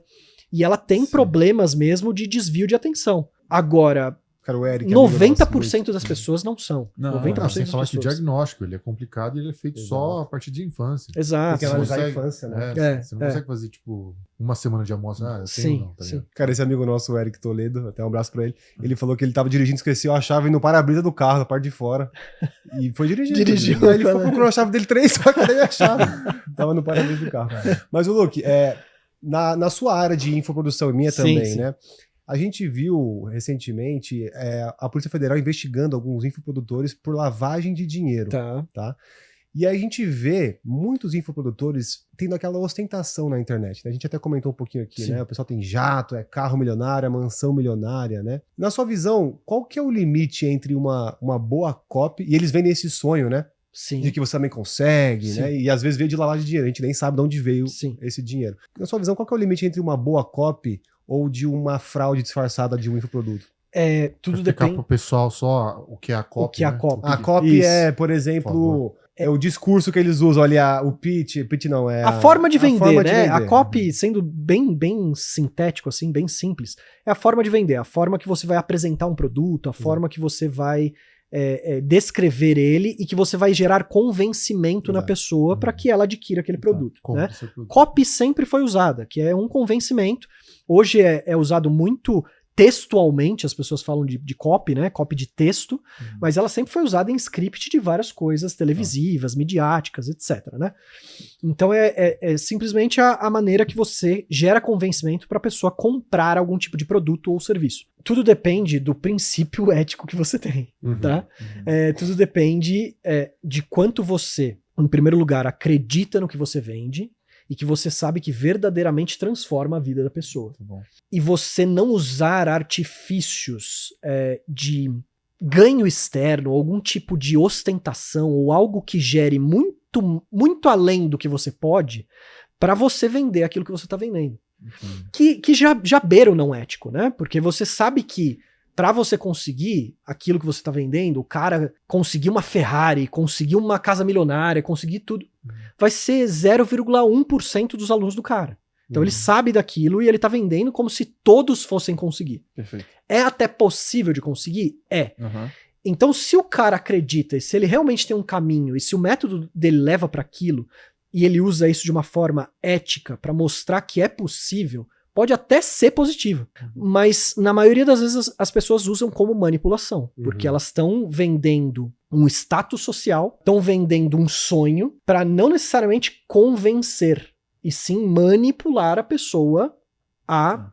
e ela tem problemas mesmo de desvio de atenção. Agora, cara, o Eric, 90% das pessoas não são. 90% sem falar das que o pessoas. diagnóstico ele é complicado e ele é feito só a partir de infância. Exato. Tem que analisar a infância, né? Você não consegue fazer, tipo, uma semana de amostra. Eu tenho, não, tá ligado? Cara, esse amigo nosso, o Eric Toledo, até um abraço pra ele, ele falou que ele tava dirigindo, esqueceu a chave no para-brisa do carro, na parte de fora. E foi dirigindo. Aí ele procurou a chave dele 3 horas, cadê a chave? Tava no para-brisa do carro. Mas, o Luke, na sua área de infoprodução e minha também, né? A gente viu recentemente a Polícia Federal investigando alguns infoprodutores por lavagem de dinheiro. Tá? E a gente vê muitos infoprodutores tendo aquela ostentação na internet. Né? A gente até comentou um pouquinho aqui, né? O pessoal tem jato, carro milionário, mansão milionária, né? Na sua visão, qual que é o limite entre uma boa copy, e eles vendem esse sonho, né? De que você também consegue, né? E às vezes veio de lavagem de dinheiro, a gente nem sabe de onde veio esse dinheiro. Na sua visão, qual que é o limite entre uma boa copy ou de uma fraude disfarçada de um infoproduto? Tudo depende. Pro pessoal só o que é a copy. O que é a copy. A copy é, por exemplo, o discurso que eles usam ali, o pitch não, a forma de vender, né? A copy, sendo bem sintético, assim, bem simples, é a forma de vender, a forma que você vai apresentar um produto, a forma que você vai descrever ele e que você vai gerar convencimento na pessoa para que ela adquira aquele produto. Né? Copy sempre foi usada, que é um convencimento. Hoje é usado muito textualmente, as pessoas falam de copy, né? Copy de texto, mas ela sempre foi usada em script de várias coisas televisivas, midiáticas, etc. Né? Então é simplesmente a maneira que você gera convencimento para a pessoa comprar algum tipo de produto ou serviço. Tudo depende do princípio ético que você tem, tá? Tudo depende de quanto você, em primeiro lugar, acredita no que você vende, e que você sabe que verdadeiramente transforma a vida da pessoa. E você não usar artifícios de ganho externo, algum tipo de ostentação, ou algo que gere muito, muito além do que você pode, para você vender aquilo que você está vendendo. Que já beira o não ético, né? Porque você sabe que para você conseguir aquilo que você está vendendo, o cara conseguir uma Ferrari, conseguir uma casa milionária, conseguir tudo, vai ser 0,1% dos alunos do cara. Então ele sabe daquilo e ele tá vendendo como se todos fossem conseguir. Perfeito. É até possível de conseguir? É. Uhum. Então, se o cara acredita, e se ele realmente tem um caminho, e se o método dele leva para aquilo, e ele usa isso de uma forma ética para mostrar que é possível, pode até ser positivo. Mas, na maioria das vezes, as pessoas usam como manipulação. Porque elas estão vendendo um status social, estão vendendo um sonho, para não necessariamente convencer, e sim manipular a pessoa a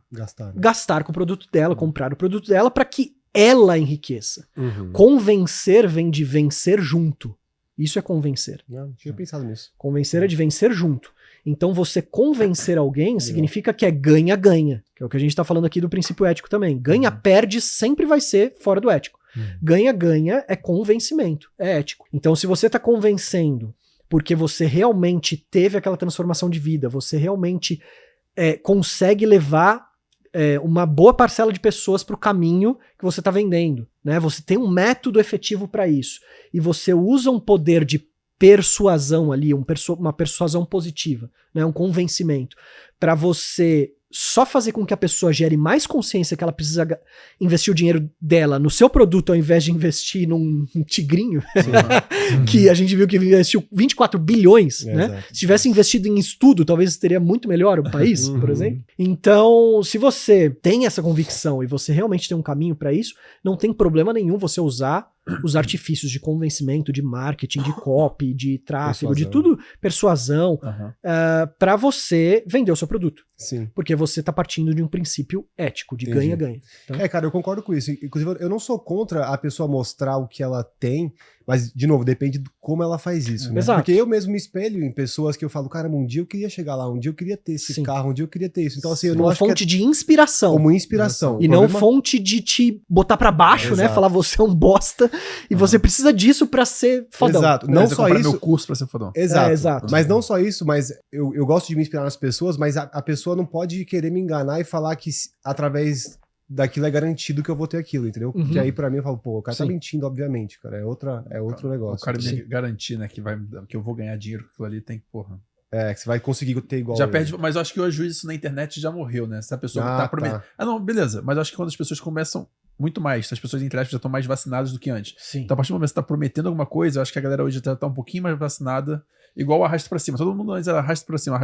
gastar com o produto dela, comprar o produto dela, para que ela enriqueça. Convencer vem de vencer junto. Isso é convencer. Não tinha pensado nisso. Convencer é de vencer junto. Então você convencer alguém significa que é ganha-ganha, que é o que a gente tá falando aqui do princípio ético também. Ganha-perde sempre vai ser fora do ético. Ganha-ganha é convencimento, é ético. Então se você tá convencendo porque você realmente teve aquela transformação de vida, você realmente consegue levar uma boa parcela de pessoas para o caminho que você está vendendo, né? Você tem um método efetivo para isso e você usa um poder de persuasão ali, uma persuasão positiva, né? Um convencimento para você só fazer com que a pessoa gere mais consciência que ela precisa investir o dinheiro dela no seu produto ao invés de investir num tigrinho, que a gente viu que investiu 24 bilhões, né? Exato. Se tivesse investido em estudo, talvez teria muito melhor o país, por exemplo. Então, se você tem essa convicção e você realmente tem um caminho para isso, não tem problema nenhum você usar os artifícios de convencimento, de marketing, de copy, de tráfego, de tudo, persuasão, para você vender o seu produto. Sim. Porque você tá partindo de um princípio ético, de Entendi. ganha-ganha. Então, Cara, eu concordo com isso. Inclusive, eu não sou contra a pessoa mostrar o que ela tem, mas, de novo, depende de como ela faz isso, né? Exato. Porque eu mesmo me espelho em pessoas que eu falo, caramba, um dia eu queria chegar lá, um dia eu queria ter esse carro, um dia eu queria ter isso. Então, assim, eu não uma acho que fonte de inspiração. como inspiração. E não fonte de te botar pra baixo, né? Falar você é um bosta e você precisa disso pra ser fodão. Exato. Não só isso. meu curso pra ser fodão. Exato. Exato. Mas não só isso, mas eu gosto de me inspirar nas pessoas, mas a pessoa não pode querer me enganar e falar que através daquilo é garantido que eu vou ter aquilo, entendeu? Porque aí pra mim eu falo, pô, o cara tá mentindo, obviamente, cara. É outro negócio. O cara me garantir, né, que eu vou ganhar dinheiro com aquilo ali, tem que, porra. Que você vai conseguir ter igual. Já perde, mas eu acho que hoje isso na internet já morreu, né? Se a pessoa tá prometendo. Não, beleza. Mas eu acho que quando as pessoas começam muito mais, as pessoas, entre aspas, já estão mais vacinadas do que antes. Sim. Então, a partir do momento que você tá prometendo alguma coisa, eu acho que a galera hoje tá um pouquinho mais vacinada, igual o arrasta pra cima. Todo mundo antes era arrasta pra cima.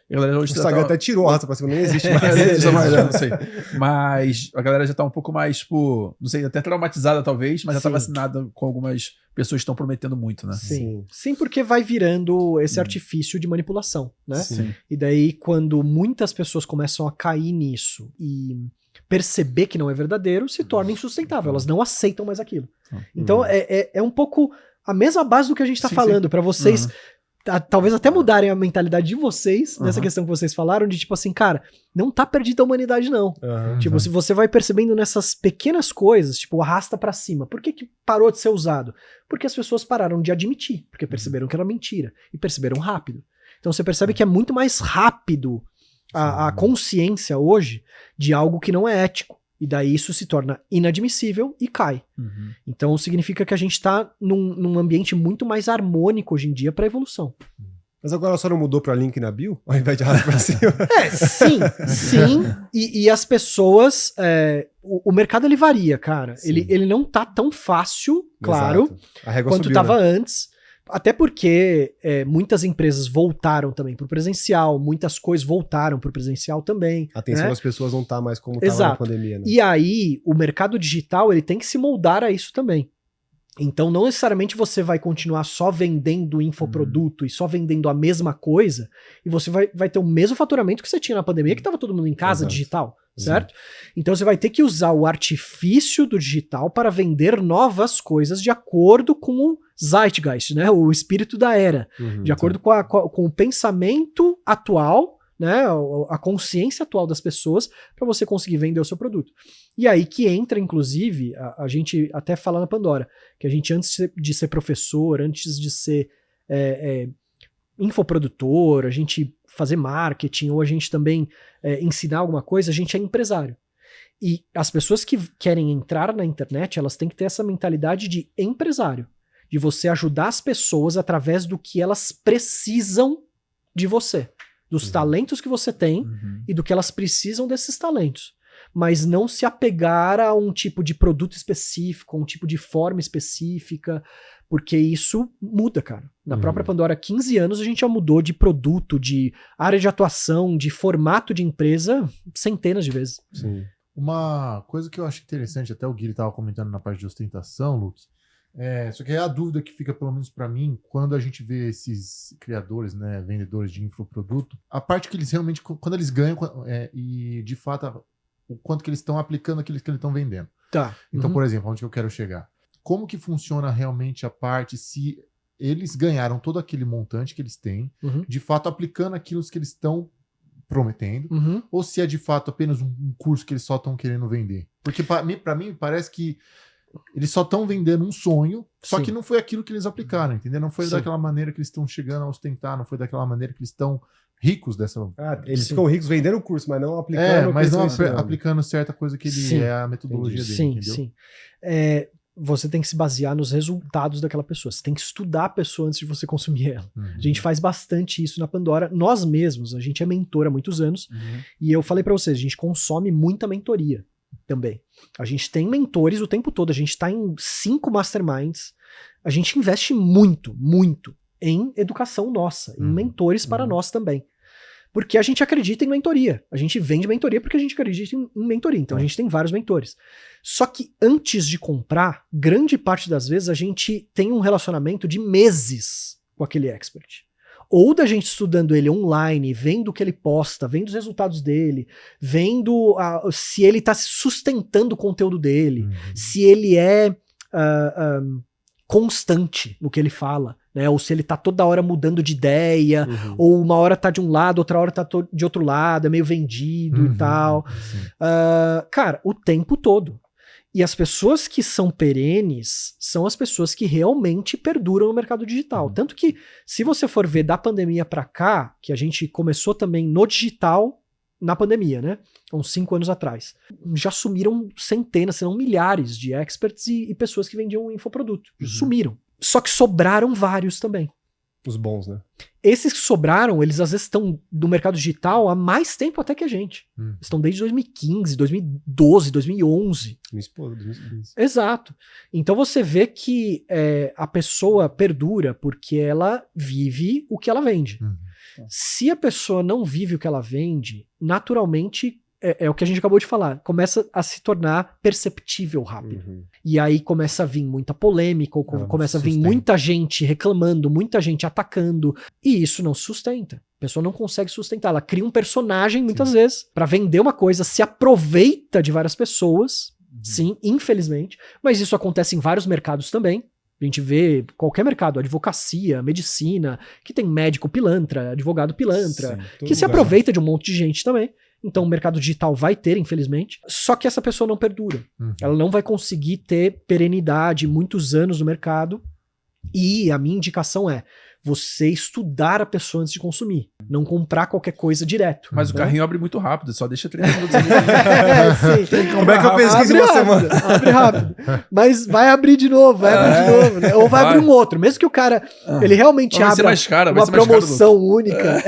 E a galera hoje o Instagram até tirou o arrasta pra cima, nem existe mais. Não sei. Mas a galera já tá um pouco mais, tipo, não sei, até traumatizada talvez, mas já tá vacinada com algumas pessoas que estão prometendo muito, né? Sim, porque vai virando esse artifício de manipulação, né? Sim. E daí, quando muitas pessoas começam a cair nisso e perceber que não é verdadeiro, se torna insustentável. Elas não aceitam mais aquilo. Então, é um pouco a mesma base do que a gente tá falando, para vocês talvez até mudarem a mentalidade de vocês nessa questão que vocês falaram, de tipo assim, cara, não tá perdida a humanidade não. Tipo, se você vai percebendo nessas pequenas coisas, tipo, arrasta pra cima. Por que parou de ser usado? Porque as pessoas pararam de admitir, porque perceberam que era mentira e perceberam rápido. Então você percebe que é muito mais rápido a consciência hoje de algo que não é ético. E daí isso se torna inadmissível e cai. Então significa que a gente tá num ambiente muito mais harmônico hoje em dia para evolução. Mas agora só não mudou pra link na bio? Ao invés de arrasta pra cima? Sim. E as pessoas... o mercado ele varia, cara. Ele não tá tão fácil, claro, quanto subiu, tava né? antes. Até porque muitas empresas voltaram também pro presencial, muitas coisas voltaram pro presencial também. A atenção das pessoas não tá mais como tava na pandemia, né? E aí, o mercado digital, ele tem que se moldar a isso também. Então, não necessariamente você vai continuar só vendendo infoproduto e só vendendo a mesma coisa, e você vai ter o mesmo faturamento que você tinha na pandemia, que tava todo mundo em casa, digital, certo? Então, você vai ter que usar o artifício do digital para vender novas coisas de acordo com o Zeitgeist, né? O espírito da era, de acordo com o pensamento atual, né? A consciência atual das pessoas, para você conseguir vender o seu produto. E aí que entra, inclusive, a gente até fala na Pandora, que a gente antes de ser professor, antes de ser infoprodutor, a gente fazer marketing, ou a gente também ensinar alguma coisa, a gente é empresário. E as pessoas que querem entrar na internet, elas têm que ter essa mentalidade de empresário, de você ajudar as pessoas através do que elas precisam de você. dos talentos que você tem e do que elas precisam desses talentos. Mas não se apegar a um tipo de produto específico, a um tipo de forma específica, porque isso muda, cara. Na própria Pandora, há 15 anos a gente já mudou de produto, de área de atuação, de formato de empresa centenas de vezes. Sim. Uma coisa que eu acho interessante, até o Gui estava comentando na parte de ostentação, Luke, só que é a dúvida que fica, pelo menos para mim, quando a gente vê esses criadores, né, vendedores de infoproduto, a parte que eles realmente, quando eles ganham e de fato o quanto que eles estão aplicando aquilo que eles estão vendendo. Tá. Então, por exemplo, onde que eu quero chegar? Como que funciona realmente a parte se eles ganharam todo aquele montante que eles têm, de fato aplicando aquilo que eles estão prometendo, ou se é de fato apenas um curso que eles só estão querendo vender? Porque para mim parece que eles só estão vendendo um sonho, só que não foi aquilo que eles aplicaram, entendeu? Não foi daquela maneira que eles estão chegando a ostentar, não foi daquela maneira que eles estão ricos dessa... Eles ficam ricos vendendo o curso, mas não aplicando... mas não aplicando certa coisa que ele é a metodologia dele, entendeu? Sim. Você tem que se basear nos resultados daquela pessoa. Você tem que estudar a pessoa antes de você consumir ela. A gente faz bastante isso na Pandora. Nós mesmos, a gente é mentor há muitos anos. E eu falei pra vocês, a gente consome muita mentoria também. A gente tem mentores o tempo todo. A gente tá em 5 masterminds. A gente investe muito, muito em educação nossa, em mentores para nós também. Porque a gente acredita em mentoria. A gente vende mentoria porque a gente acredita em mentoria. Então a gente tem vários mentores. Só que antes de comprar, grande parte das vezes a gente tem um relacionamento de meses com aquele expert. Ou da gente estudando ele online, vendo o que ele posta, vendo os resultados dele, vendo se ele está sustentando o conteúdo dele, se ele é constante no que ele fala, né? Ou se ele tá toda hora mudando de ideia, ou uma hora tá de um lado, outra hora tá de outro lado, é meio vendido e tal. Cara, o tempo todo. E as pessoas que são perenes são as pessoas que realmente perduram no mercado digital. Tanto que, se você for ver da pandemia pra cá, que a gente começou também no digital na pandemia, né? Uns 5 anos atrás. Já sumiram centenas, se não milhares de experts e pessoas que vendiam infoproduto. Sumiram. Só que sobraram vários também. Os bons, né? Esses que sobraram, eles às vezes estão do mercado digital há mais tempo até que a gente. Estão desde 2015, 2012, 2011. Minha esposa, 2015. Exato. Então você vê que a pessoa perdura porque ela vive o que ela vende. Se a pessoa não vive o que ela vende, naturalmente, é o que a gente acabou de falar, começa a se tornar perceptível rápido. E aí começa a vir muita polêmica, ou começa a vir muita gente reclamando, muita gente atacando, e isso não sustenta. A pessoa não consegue sustentar. Ela cria um personagem, muitas vezes, pra vender uma coisa, se aproveita de várias pessoas, sim, infelizmente, mas isso acontece em vários mercados também. A gente vê qualquer mercado, advocacia, medicina, que tem médico pilantra, advogado pilantra, que se aproveita de um monte de gente também. Então o mercado digital vai ter, infelizmente. Só que essa pessoa não perdura. Ela não vai conseguir ter perenidade, muitos anos no mercado. E a minha indicação é você estudar a pessoa antes de consumir. Não comprar qualquer coisa direto. Mas o carrinho abre muito rápido, só deixa 30 minutos. Como é que eu pesquiso uma semana? Abre rápido. Mas vai abrir de novo, né? Ou vai abrir um outro. Mesmo que o cara, ele realmente abra uma promoção única.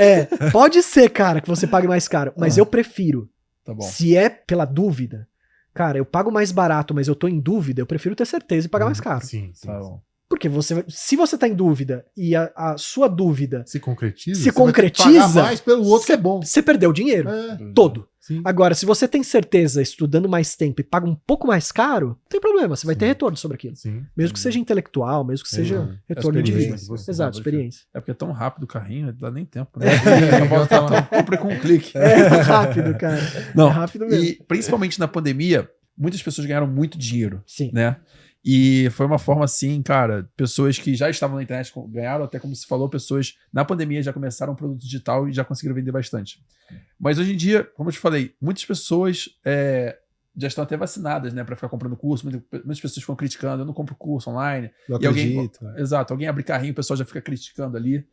Pode ser, cara, que você pague mais caro. Mas eu prefiro. Tá bom. Se é pela dúvida, cara, eu pago mais barato, mas eu tô em dúvida, eu prefiro ter certeza e pagar mais caro. Sim. Tá bom. Porque se você tá em dúvida e a sua dúvida se concretiza, você vai pagar mais pelo outro que é bom. Você perdeu o dinheiro todo. Sim. Agora, se você tem certeza estudando mais tempo e paga um pouco mais caro, não tem problema, você vai ter retorno sobre aquilo. Sim. Mesmo que seja intelectual, mesmo que seja retorno de vida. Exato, experiência. É porque é tão rápido o carrinho, não dá nem tempo, né? Compre com um clique. É rápido, cara. Não, é rápido mesmo. E principalmente na pandemia, muitas pessoas ganharam muito dinheiro. Sim. Né? E foi uma forma assim, cara, pessoas que já estavam na internet ganharam, até como se falou, pessoas na pandemia já começaram um produto digital e já conseguiram vender bastante. Mas hoje em dia, como eu te falei, muitas pessoas já estão até vacinadas, né, para ficar comprando curso. Muitas pessoas ficam criticando, eu não compro curso online. Não e acredito. Exato, alguém abre carrinho, o pessoal já fica criticando ali.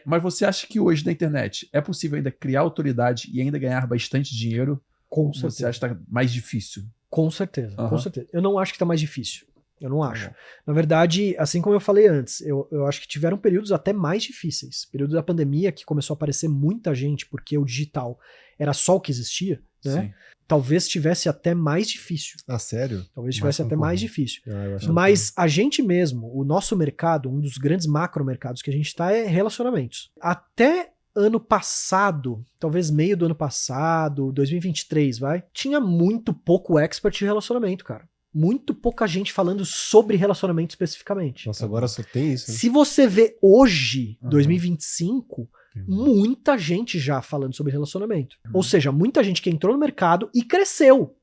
Mas você acha que hoje na internet é possível ainda criar autoridade e ainda ganhar bastante dinheiro? Com certeza. Você acha que tá mais difícil? Com certeza, com certeza. Eu não acho que tá mais difícil. Eu não acho. Na verdade, assim como eu falei antes, eu acho que tiveram períodos até mais difíceis. Período da pandemia que começou a aparecer muita gente porque o digital era só o que existia, né? Sim. Talvez tivesse até mais difícil. Ah, sério? Talvez tivesse até mais difícil. Eu achava Mas a gente mesmo, o nosso mercado, um dos grandes macro mercados que a gente tá é relacionamentos. Até ano passado, talvez meio do ano passado, 2023, tinha muito pouco expert de relacionamento, cara. Muito pouca gente falando sobre relacionamento especificamente. Nossa, agora só tem isso. Né? Se você vê hoje, 2025, muita gente já falando sobre relacionamento. Ou seja, muita gente que entrou no mercado e cresceu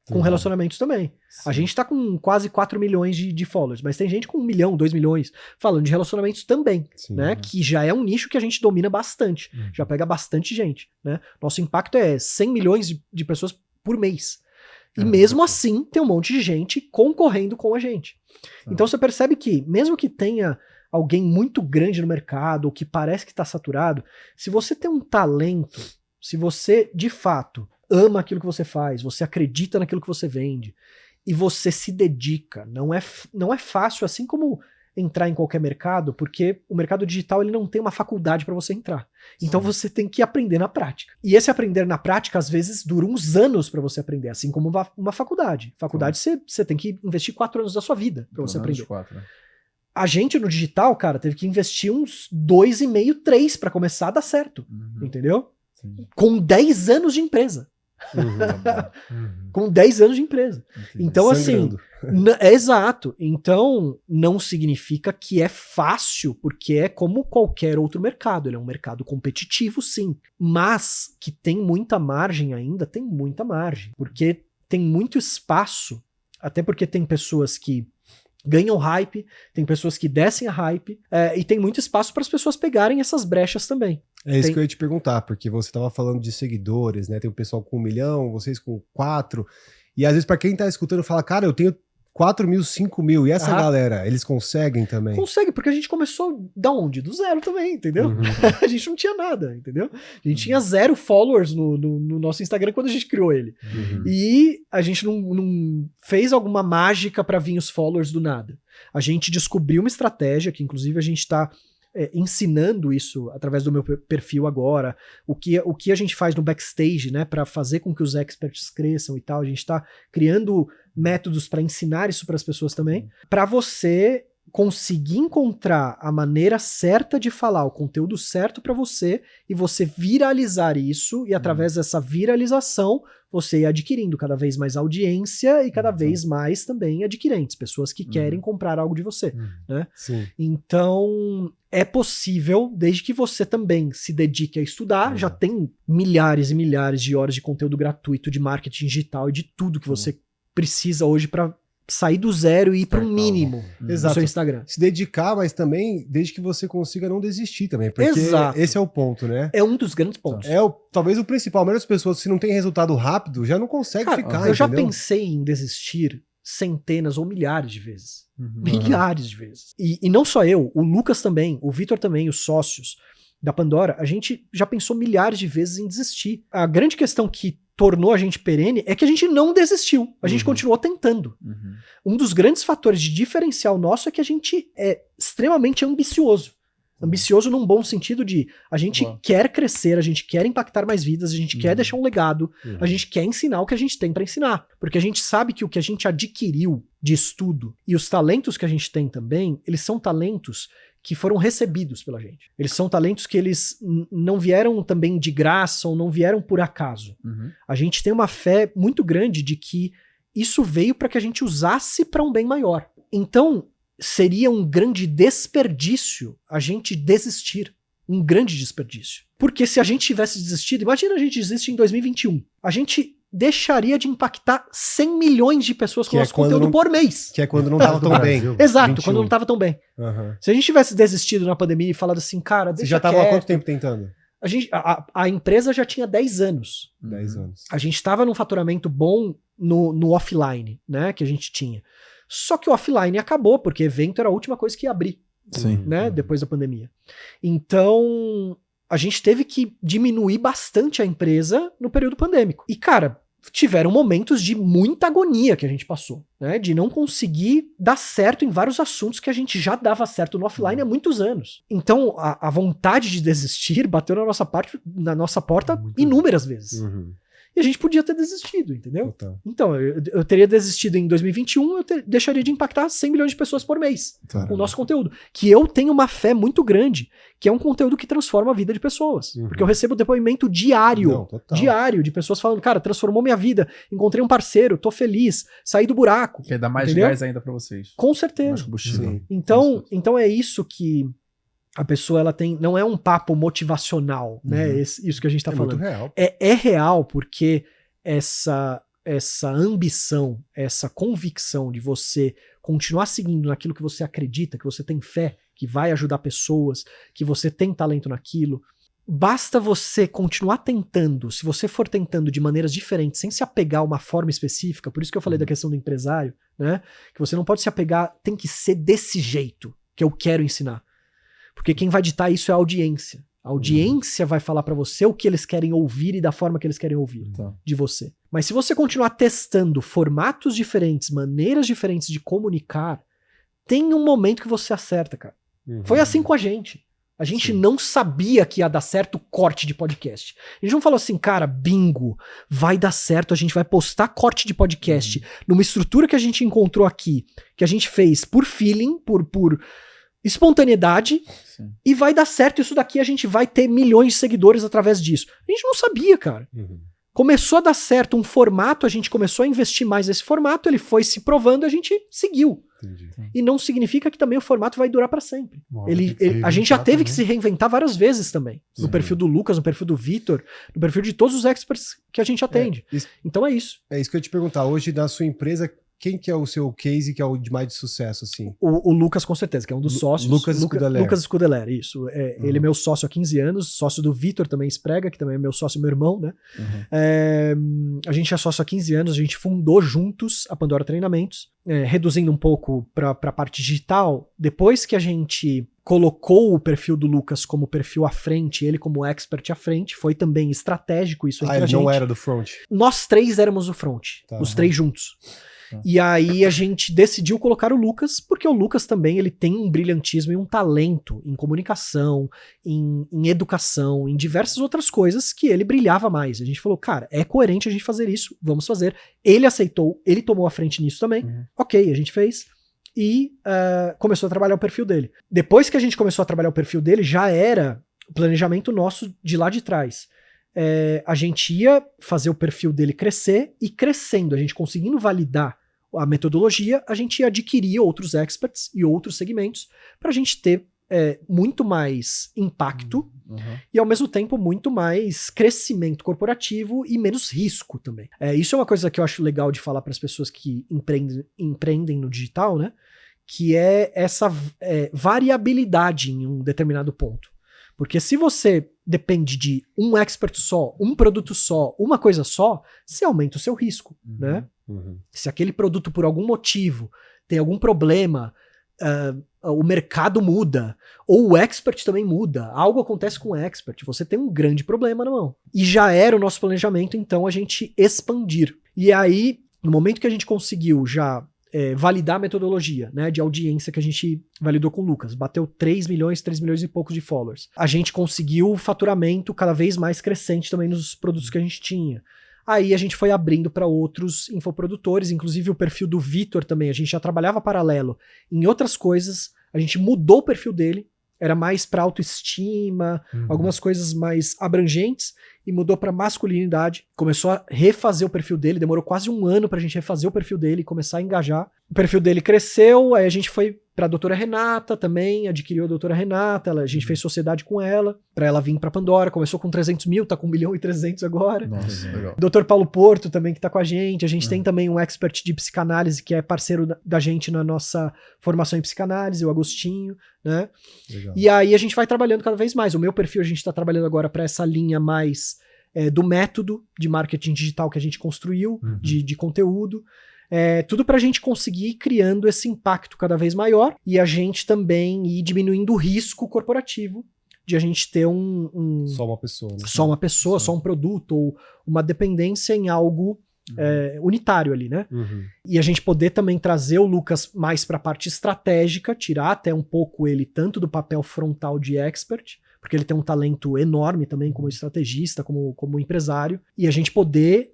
com relacionamentos também. Sim. A gente tá com quase 4 milhões de followers, mas tem gente com 1 milhão, 2 milhões falando de relacionamentos também, Sim. né? Que já é um nicho que a gente domina bastante. Já pega bastante gente, né? Nosso impacto é 100 milhões de pessoas por mês. E mesmo assim, tem um monte de gente concorrendo com a gente. Então você percebe que, mesmo que tenha alguém muito grande no mercado, ou que parece que está saturado, se você tem um talento, se você, de fato, ama aquilo que você faz, você acredita naquilo que você vende, e você se dedica, não é fácil, assim como entrar em qualquer mercado, porque o mercado digital ele não tem uma faculdade para você entrar. Então você tem que aprender na prática. E esse aprender na prática, às vezes, dura uns anos para você aprender, assim como uma faculdade. Faculdade, você tem que investir 4 anos da sua vida para você aprender. 4, né? A gente no digital, cara, teve que investir uns 2,5, 3 para começar a dar certo. Entendeu? Sim. Com 10 anos de empresa. Com 10 anos de empresa. Então, Sangrando. assim, é exato. Então, não significa que é fácil, porque é como qualquer outro mercado. Ele é um mercado competitivo, sim. Mas que tem muita margem ainda, tem muita margem. Porque tem muito espaço, até porque tem pessoas que ganham hype, tem pessoas que descem a hype, e tem muito espaço para as pessoas pegarem essas brechas também. É isso que eu ia te perguntar, porque você estava falando de seguidores, né? Tem o pessoal com 1 milhão, vocês com 4. E às vezes, para quem tá escutando, fala, cara, eu tenho 4 mil, 5 mil. E essa galera, eles conseguem também? Consegue, porque a gente começou da onde? Do zero também, entendeu? A gente não tinha nada, entendeu? A gente tinha 0 followers no nosso Instagram quando a gente criou ele. E a gente não fez alguma mágica para vir os followers do nada. A gente descobriu uma estratégia, que inclusive a gente tá ensinando isso através do meu perfil agora, o que a gente faz no backstage, né, para fazer com que os experts cresçam e tal. A gente tá criando métodos para ensinar isso para as pessoas também, para você conseguir encontrar a maneira certa de falar, o conteúdo certo para você, e você viralizar isso, e através dessa viralização você ir adquirindo cada vez mais audiência e cada vez mais também adquirentes, pessoas que querem comprar algo de você, né? Sim. Então, é possível, desde que você também se dedique a estudar, já tem milhares e milhares de horas de conteúdo gratuito de marketing digital e de tudo que você precisa hoje para sair do zero e ir para um mínimo no seu Instagram. Se dedicar, mas também desde que você consiga não desistir também, porque esse é o ponto, né? É um dos grandes pontos. Talvez o principal. A maioria das pessoas, se não tem resultado rápido, já não consegue ficar, eu já pensei em desistir centenas ou milhares de vezes. Milhares de vezes. E não só eu, o Lucas também, o Vitor também, os sócios da Pandora, a gente já pensou milhares de vezes em desistir. A grande questão que tornou a gente perene é que a gente não desistiu. A gente continuou tentando. Um dos grandes fatores de diferencial nosso é que a gente é extremamente ambicioso. Ambicioso num bom sentido de a gente quer crescer, a gente quer impactar mais vidas, a gente quer deixar um legado, a gente quer ensinar o que a gente tem para ensinar. Porque a gente sabe que o que a gente adquiriu de estudo e os talentos que a gente tem também, eles são talentos que foram recebidos pela gente. Eles são talentos que eles não vieram também de graça ou não vieram por acaso. A gente tem uma fé muito grande de que isso veio para que a gente usasse para um bem maior. Então, seria um grande desperdício a gente desistir. Um grande desperdício. Porque se a gente tivesse desistido, imagina a gente desiste em 2021. A gente deixaria de impactar 100 milhões de pessoas com nosso conteúdo por mês. Que é quando não tava tão bem. Exato, 21. Quando não tava tão bem. Se a gente tivesse desistido na pandemia e falado assim, cara, deixa Você já tava quieto. há quanto tempo tentando? A empresa já tinha 10 anos. 10 anos. A gente estava num faturamento bom no offline, né, que a gente tinha. Só que o offline acabou, porque evento era a última coisa que ia abrir, né, depois da pandemia. Então, a gente teve que diminuir bastante a empresa no período pandêmico. E, cara, tiveram momentos de muita agonia que a gente passou, né? De não conseguir dar certo em vários assuntos que a gente já dava certo no offline há muitos anos. Então, a vontade de desistir bateu na nossa porta inúmeras vezes. E a gente podia ter desistido, entendeu? Então, eu teria desistido em 2021, eu deixaria de impactar 100 milhões de pessoas por mês com o nosso conteúdo. Que eu tenho uma fé muito grande, que é um conteúdo que transforma a vida de pessoas. Porque eu recebo depoimento diário de pessoas falando, cara, transformou minha vida, encontrei um parceiro, tô feliz, saí do buraco. Quer dar mais gás ainda pra vocês. Com certeza. Então é isso que a pessoa ela tem, não é um papo motivacional, né? Isso que a gente tá falando. Muito real. É real porque essa ambição, essa convicção de você continuar seguindo naquilo que você acredita, que você tem fé, que vai ajudar pessoas, que você tem talento naquilo. Basta você continuar tentando, se você for tentando de maneiras diferentes, sem se apegar a uma forma específica, por isso que eu falei da questão do empresário, né? Que você não pode se apegar, tem que ser desse jeito que eu quero ensinar. Porque quem vai ditar isso é a audiência. A audiência vai falar pra você o que eles querem ouvir e da forma que eles querem ouvir de você. Mas se você continuar testando formatos diferentes, maneiras diferentes de comunicar, tem um momento que você acerta, cara. Foi assim com a gente. A gente não sabia que ia dar certo o corte de podcast. A gente não falou assim, cara, bingo, vai dar certo, a gente vai postar corte de podcast numa estrutura que a gente encontrou aqui, que a gente fez por feeling, por espontaneidade, e vai dar certo isso daqui, a gente vai ter milhões de seguidores através disso. A gente não sabia, cara. Começou a dar certo um formato, a gente começou a investir mais nesse formato, ele foi se provando, a gente seguiu. E não significa que também o formato vai durar para sempre. A gente já teve que se reinventar várias vezes também. No perfil do Lucas, no perfil do Vitor, no perfil de todos os experts que a gente atende. Então é isso. É isso que eu ia te perguntar. Hoje, da sua empresa, quem que é o seu case que é o de mais de sucesso, assim? O Lucas, com certeza, que é um dos sócios. Lucas Scudeler, isso. Ele é meu sócio há 15 anos, sócio do Vitor também Esprega, que também é meu sócio, meu irmão, né? A gente é sócio há 15 anos, a gente fundou juntos a Pandora Treinamentos, reduzindo um pouco para a parte digital. Depois que a gente colocou o perfil do Lucas como perfil à frente, ele como expert à frente, foi também estratégico isso entre a gente. Ele não era do front? Nós três éramos o front, os três juntos. E aí a gente decidiu colocar o Lucas, porque o Lucas também ele tem um brilhantismo e um talento em comunicação, em educação, em diversas outras coisas que ele brilhava mais. A gente falou, cara, é coerente a gente fazer isso, vamos fazer. Ele aceitou, ele tomou a frente nisso também. Ok, a gente fez. E começou a trabalhar o perfil dele. Depois que a gente começou a trabalhar o perfil dele, já era o planejamento nosso de lá de trás. A gente ia fazer o perfil dele crescer e crescendo, a gente conseguindo validar a metodologia, a gente ia adquirir outros experts e outros segmentos para a gente ter muito mais impacto e ao mesmo tempo muito mais crescimento corporativo e menos risco também. Isso é uma coisa que eu acho legal de falar para as pessoas que empreendem no digital, né? Que é essa variabilidade em um determinado ponto. Porque se você depende de um expert só, um produto só, uma coisa só, você aumenta o seu risco, né? Se aquele produto, por algum motivo, tem algum problema, o mercado muda, ou o expert também muda, algo acontece com o expert, você tem um grande problema na mão. E já era o nosso planejamento, então, a gente expandir. E aí, no momento que a gente conseguiu já validar a metodologia, né, de audiência que a gente validou com o Lucas, bateu 3 milhões e poucos de followers. A gente conseguiu faturamento cada vez mais crescente também nos produtos que a gente tinha. Aí a gente foi abrindo para outros infoprodutores, inclusive o perfil do Vitor também, a gente já trabalhava paralelo em outras coisas, a gente mudou o perfil dele, era mais para autoestima, algumas coisas mais abrangentes, e mudou para masculinidade. Começou a refazer o perfil dele, demorou quase um ano pra gente refazer o perfil dele e começar a engajar. O perfil dele cresceu, aí a gente foi pra doutora Renata também, adquiriu a doutora Renata, a gente fez sociedade com ela, pra ela vir pra Pandora, começou com 300 mil, tá com 1.300.000 agora. Nossa, legal. Dr. Paulo Porto também que tá com a gente tem também um expert de psicanálise que é parceiro da gente na nossa formação em psicanálise, o Agostinho, né? Legal. E aí a gente vai trabalhando cada vez mais. O meu perfil a gente tá trabalhando agora pra essa linha mais do método de marketing digital que a gente construiu, de conteúdo. Tudo pra gente conseguir ir criando esse impacto cada vez maior e a gente também ir diminuindo o risco corporativo de a gente ter só uma pessoa, né? Só uma pessoa, só um produto ou uma dependência em algo unitário ali, né? Uhum. E a gente poder também trazer o Lucas mais pra parte estratégica, tirar até um pouco ele tanto do papel frontal de expert, porque ele tem um talento enorme também como estrategista, como empresário, e a gente poder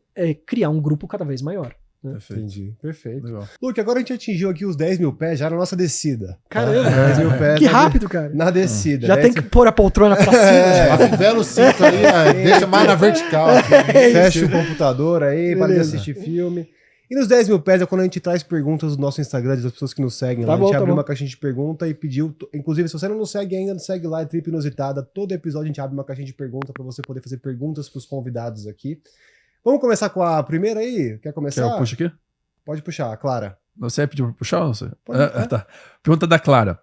criar um grupo cada vez maior. Perfeito. Entendi, perfeito. Legal. Luke, agora a gente atingiu aqui os 10 mil pés já na nossa descida. Caramba, 10 mil pés que na- rápido, cara. Na descida. Já 10 tem que pôr a poltrona pra cima. Afivela o cinto aí, deixa mais na vertical. Aqui. Fecha o computador aí, para de Beleza. assistir filme. E nos 10 mil pés é quando a gente traz perguntas do nosso Instagram, das pessoas que nos seguem Tá lá. bom, A gente tá abriu bom. uma caixinha de pergunta e pediu. Inclusive, se você não nos segue ainda, nos segue lá, é Trip Inusitada. Todo episódio a gente abre uma caixinha de pergunta para você poder fazer perguntas pros convidados aqui. Vamos começar com a primeira aí? Quer começar? Quer eu puxo aqui? Pode puxar, Clara. Você pediu pra puxar ou não sei? Pode, Tá. Pergunta da Clara.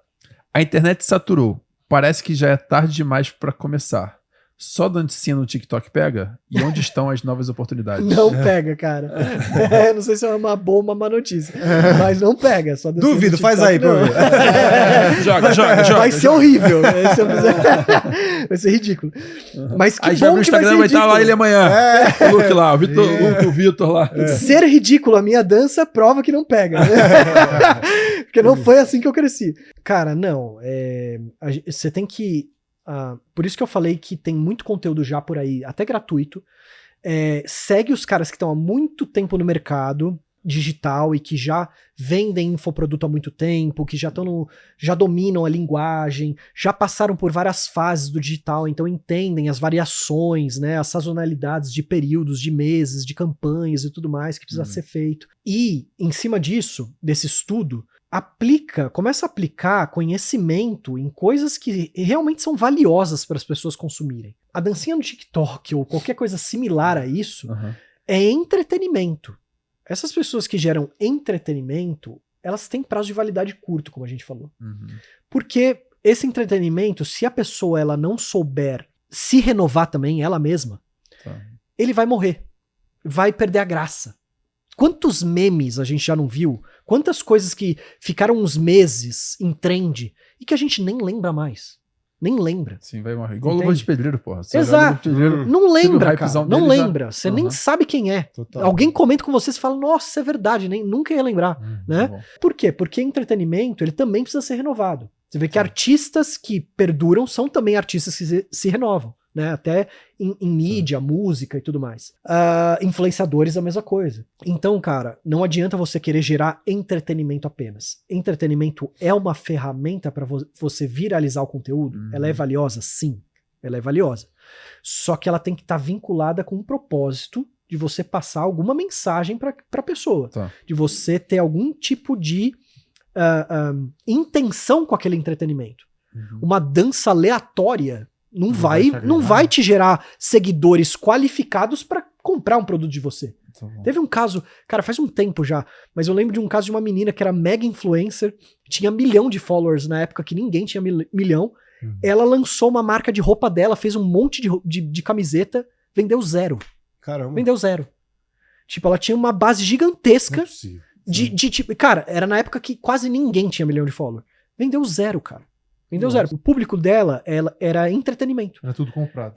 A internet saturou. Parece que já é tarde demais pra começar. Só dancinha no TikTok pega? E onde estão as novas oportunidades? Não pega, cara. Não sei se é uma boa ou uma má notícia. Mas não pega. Só descer no Duvido, faz aí pra eu não. ver. Joga. Vai ser horrível. Se eu fizer... Vai ser ridículo. Mas que Aí já bom no que vai Instagram ser vai estar ridículo. lá ele amanhã. O Luke lá, o Vitor lá. Ser ridículo a minha dança prova que não pega. Porque não foi assim que eu cresci. Cara, não. Você tem que... por isso que eu falei que tem muito conteúdo já por aí, até gratuito. Segue os caras que estão há muito tempo no mercado digital e que já vendem infoproduto há muito tempo, que já dominam a linguagem, já passaram por várias fases do digital, então entendem as variações, né, as sazonalidades de períodos, de meses, de campanhas e tudo mais que precisa ser feito. E, em cima disso, desse estudo, começa a aplicar conhecimento em coisas que realmente são valiosas para as pessoas consumirem. A dancinha no TikTok ou qualquer coisa similar a isso é entretenimento. Essas pessoas que geram entretenimento, elas têm prazo de validade curto, como a gente falou. Porque esse entretenimento, se a pessoa ela não souber se renovar também, ela mesma, ele vai morrer. Vai perder a graça. Quantos memes a gente já não viu? Quantas coisas que ficaram uns meses em trend e que a gente nem lembra mais. Nem lembra. Sim, vai morrer. Igual Entende? Luva de Pedreiro, porra. Você Exato. olha o Luva de Pedreiro, Não lembra, Teve o cara. hypezão Não dele já. lembra. Você nem sabe quem é. Total. Alguém comenta com você e fala, nossa, é verdade, nunca ia lembrar. Né? tá bom. Por quê? Porque entretenimento, ele também precisa ser renovado. Você vê que artistas que perduram são também artistas que se renovam, né? Até em mídia, música e tudo mais. Influenciadores, a mesma coisa. Então, cara, não adianta você querer gerar entretenimento apenas. Entretenimento é uma ferramenta para você viralizar o conteúdo? Ela é valiosa? Sim, ela é valiosa. Só que ela tem que estar vinculada com um propósito de você passar alguma mensagem para a pessoa. Tá. De você ter algum tipo de intenção com aquele entretenimento. Uma dança aleatória não vai te gerar seguidores qualificados para comprar um produto de você. Tá bom. Teve um caso, cara, faz um tempo já, mas eu lembro de um caso de uma menina que era mega influencer, tinha 1 milhão de followers na época que ninguém tinha 1 milhão. Ela lançou uma marca de roupa dela, fez um monte de camiseta, vendeu 0. Caramba. Vendeu 0. Tipo, ela tinha uma base gigantesca Não é possível. de tipo, cara, era na época que quase ninguém tinha 1 milhão de followers. Vendeu 0, cara. Vendeu 0. O público dela era entretenimento. Era tudo comprado.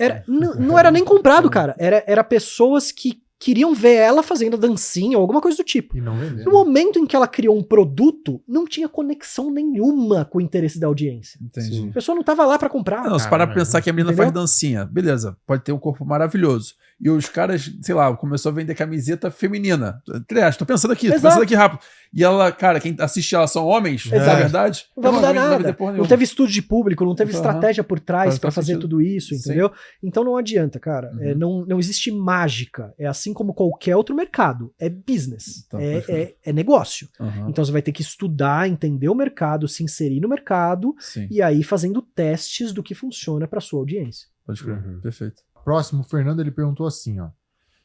Não era nem comprado, cara. Era pessoas que queriam ver ela fazendo dancinha ou alguma coisa do tipo. E não vendeu. No momento em que ela criou um produto, não tinha conexão nenhuma com o interesse da audiência. Entendi. A pessoa não tava lá pra comprar. Não, se parar pra pensar que a menina Entendeu? faz dancinha, beleza, pode ter um corpo maravilhoso. E os caras, sei lá, começou a vender camiseta feminina. Aliás, tô pensando aqui rápido. E ela, cara, quem assiste ela são homens, na verdade. Não vai mudar nada. vender porra Não nenhuma. teve estudo de público, não teve Aham. estratégia por trás Faz pra fazer sentido. tudo isso, entendeu? Então não adianta, cara. Uhum. Não existe mágica. É assim como qualquer outro mercado. É business. Tá, perfeito. É negócio. Aham. Então você vai ter que estudar, entender o mercado, se inserir no mercado Sim, e aí fazendo testes do que funciona pra sua audiência. pode crer. Perfeito. Próximo, o Fernando, ele perguntou assim, ó.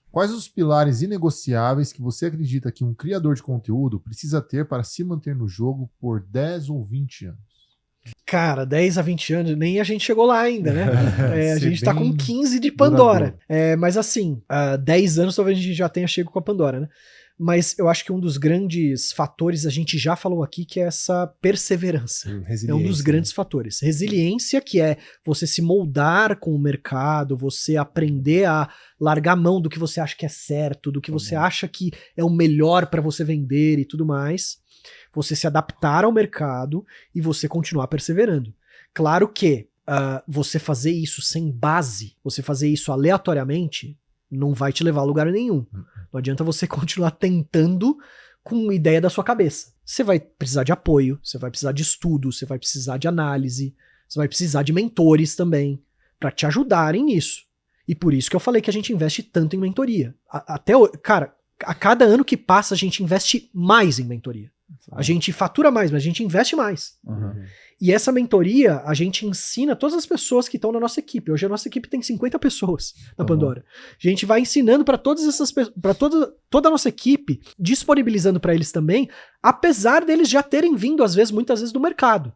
Quais os pilares inegociáveis que você acredita que um criador de conteúdo precisa ter para se manter no jogo por 10 ou 20 anos? Cara, 10 a 20 anos, nem a gente chegou lá ainda, né? A Ser gente tá bem com 15 de Pandora. duradouro. Mas assim, 10 anos talvez a gente já tenha chego com a Pandora, né? Mas eu acho que um dos grandes fatores, a gente já falou aqui, que é essa perseverança. É um dos grandes fatores. Resiliência, que é você se moldar com o mercado, você aprender a largar a mão do que você acha que é certo, do que você acha que é o melhor para você vender e tudo mais. Você se adaptar ao mercado e você continuar perseverando. Claro que você fazer isso sem base, você fazer isso aleatoriamente, não vai te levar a lugar nenhum. Não adianta você continuar tentando com ideia da sua cabeça. Você vai precisar de apoio, você vai precisar de estudo, você vai precisar de análise, você vai precisar de mentores também para te ajudarem nisso. E por isso que eu falei que a gente investe tanto em mentoria. Cara, a cada ano que passa a gente investe mais em mentoria. A gente fatura mais, mas a gente investe mais. E essa mentoria, a gente ensina todas as pessoas que estão na nossa equipe. Hoje a nossa equipe tem 50 pessoas na Pandora. A gente vai ensinando para todas essas pessoas, para toda a nossa equipe, disponibilizando para eles também, apesar deles já terem vindo, muitas vezes, do mercado.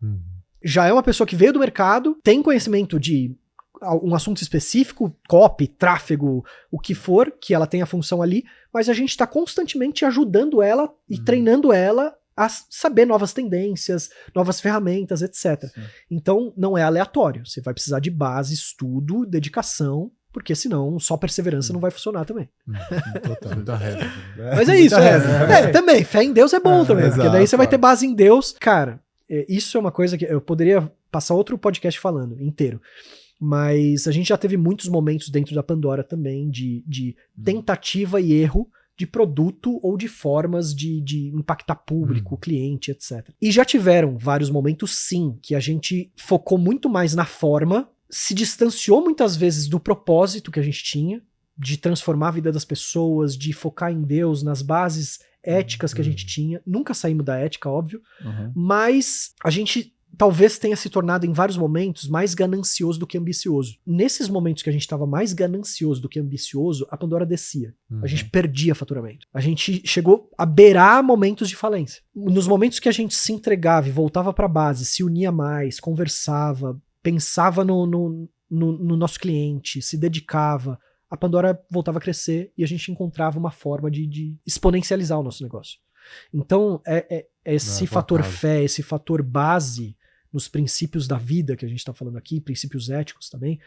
Já é uma pessoa que veio do mercado, tem conhecimento de um assunto específico, copy, tráfego, o que for, que ela tem a função ali, mas a gente está constantemente ajudando ela e treinando ela a saber novas tendências, novas ferramentas, etc. Sim. Então, não é aleatório. Você vai precisar de base, estudo, dedicação, porque senão só perseverança não vai funcionar também. Total, muita reza. Mas é isso. Também, fé em Deus é bom também, exato, porque daí você vai ter base em Deus. Cara, isso é uma coisa que eu poderia passar outro podcast falando inteiro. Mas a gente já teve muitos momentos dentro da Pandora também de tentativa e erro de produto ou de formas de impactar público, cliente, etc. E já tiveram vários momentos, sim, que a gente focou muito mais na forma, se distanciou muitas vezes do propósito que a gente tinha, de transformar a vida das pessoas, de focar em Deus, nas bases éticas que a gente tinha. Nunca saímos da ética, óbvio, mas a gente talvez tenha se tornado em vários momentos mais ganancioso do que ambicioso. Nesses momentos que a gente estava mais ganancioso do que ambicioso, a Pandora descia. A gente perdia faturamento. A gente chegou a beirar momentos de falência. Nos momentos que a gente se entregava e voltava para a base, se unia mais, conversava, pensava no nosso cliente, se dedicava, a Pandora voltava a crescer e a gente encontrava uma forma de exponencializar o nosso negócio. Então, esse fator fé, esse fator base nos princípios da vida que a gente tá falando aqui, princípios éticos também,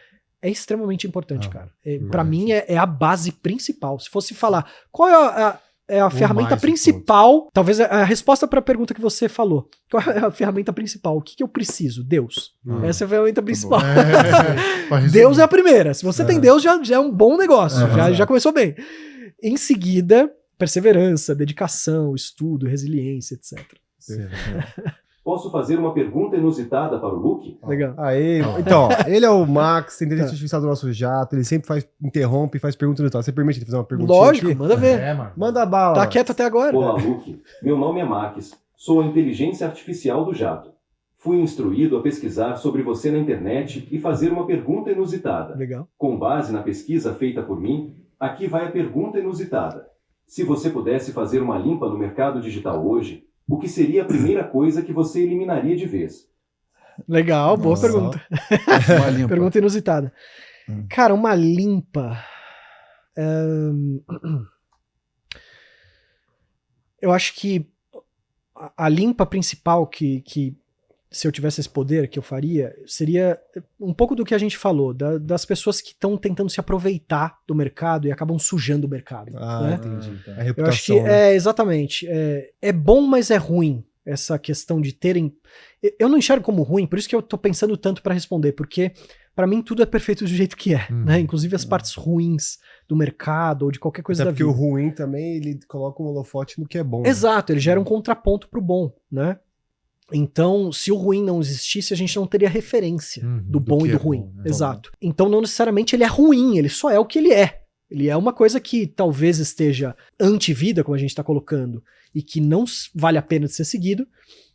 é extremamente importante, cara. Pra mim, é a base principal. Se fosse falar qual é a ferramenta principal, talvez a resposta para a pergunta que você falou, qual é a ferramenta principal? O que eu preciso? Deus. Essa é a ferramenta principal. Deus é a primeira. Se você tem Deus, já é um bom negócio. Já começou bem. Em seguida, perseverança, dedicação, estudo, resiliência, etc. Posso fazer uma pergunta inusitada para o Luke? Legal. Aí, então, ele é o Max, inteligência artificial do nosso jato, ele sempre interrompe e faz perguntas inusitadas. Você permite ele fazer uma perguntinha Lógico, aqui? manda ver. Manda bala. Tá quieto até agora. Olá, Luke. Meu nome é Max. Sou a inteligência artificial do jato. Fui instruído a pesquisar sobre você na internet e fazer uma pergunta inusitada. Legal. Com base na pesquisa feita por mim, aqui vai a pergunta inusitada. Se você pudesse fazer uma limpa no mercado digital hoje, o que seria a primeira coisa que você eliminaria de vez? Legal, boa pergunta. Uma limpa. Pergunta inusitada. Cara, uma limpa. Eu acho que a limpa principal que se eu tivesse esse poder que eu faria, seria um pouco do que a gente falou, das pessoas que estão tentando se aproveitar do mercado e acabam sujando o mercado. Né? Entendi. A Eu reputação, acho que né? exatamente. É bom, mas é ruim essa questão de terem... Eu não enxergo como ruim, por isso que eu tô pensando tanto para responder, porque para mim tudo é perfeito do jeito que é, né? Inclusive as partes ruins do mercado ou de qualquer coisa Até da porque vida. o ruim também, ele coloca um holofote no que é bom. Exato, ele gera um contraponto pro bom, né? Então, se o ruim não existisse, a gente não teria referência do bom e do ruim. Bom, né? Exato. Então, não necessariamente ele é ruim, ele só é o que ele é. Ele é uma coisa que talvez esteja anti-vida, como a gente está colocando, e que não vale a pena de ser seguido,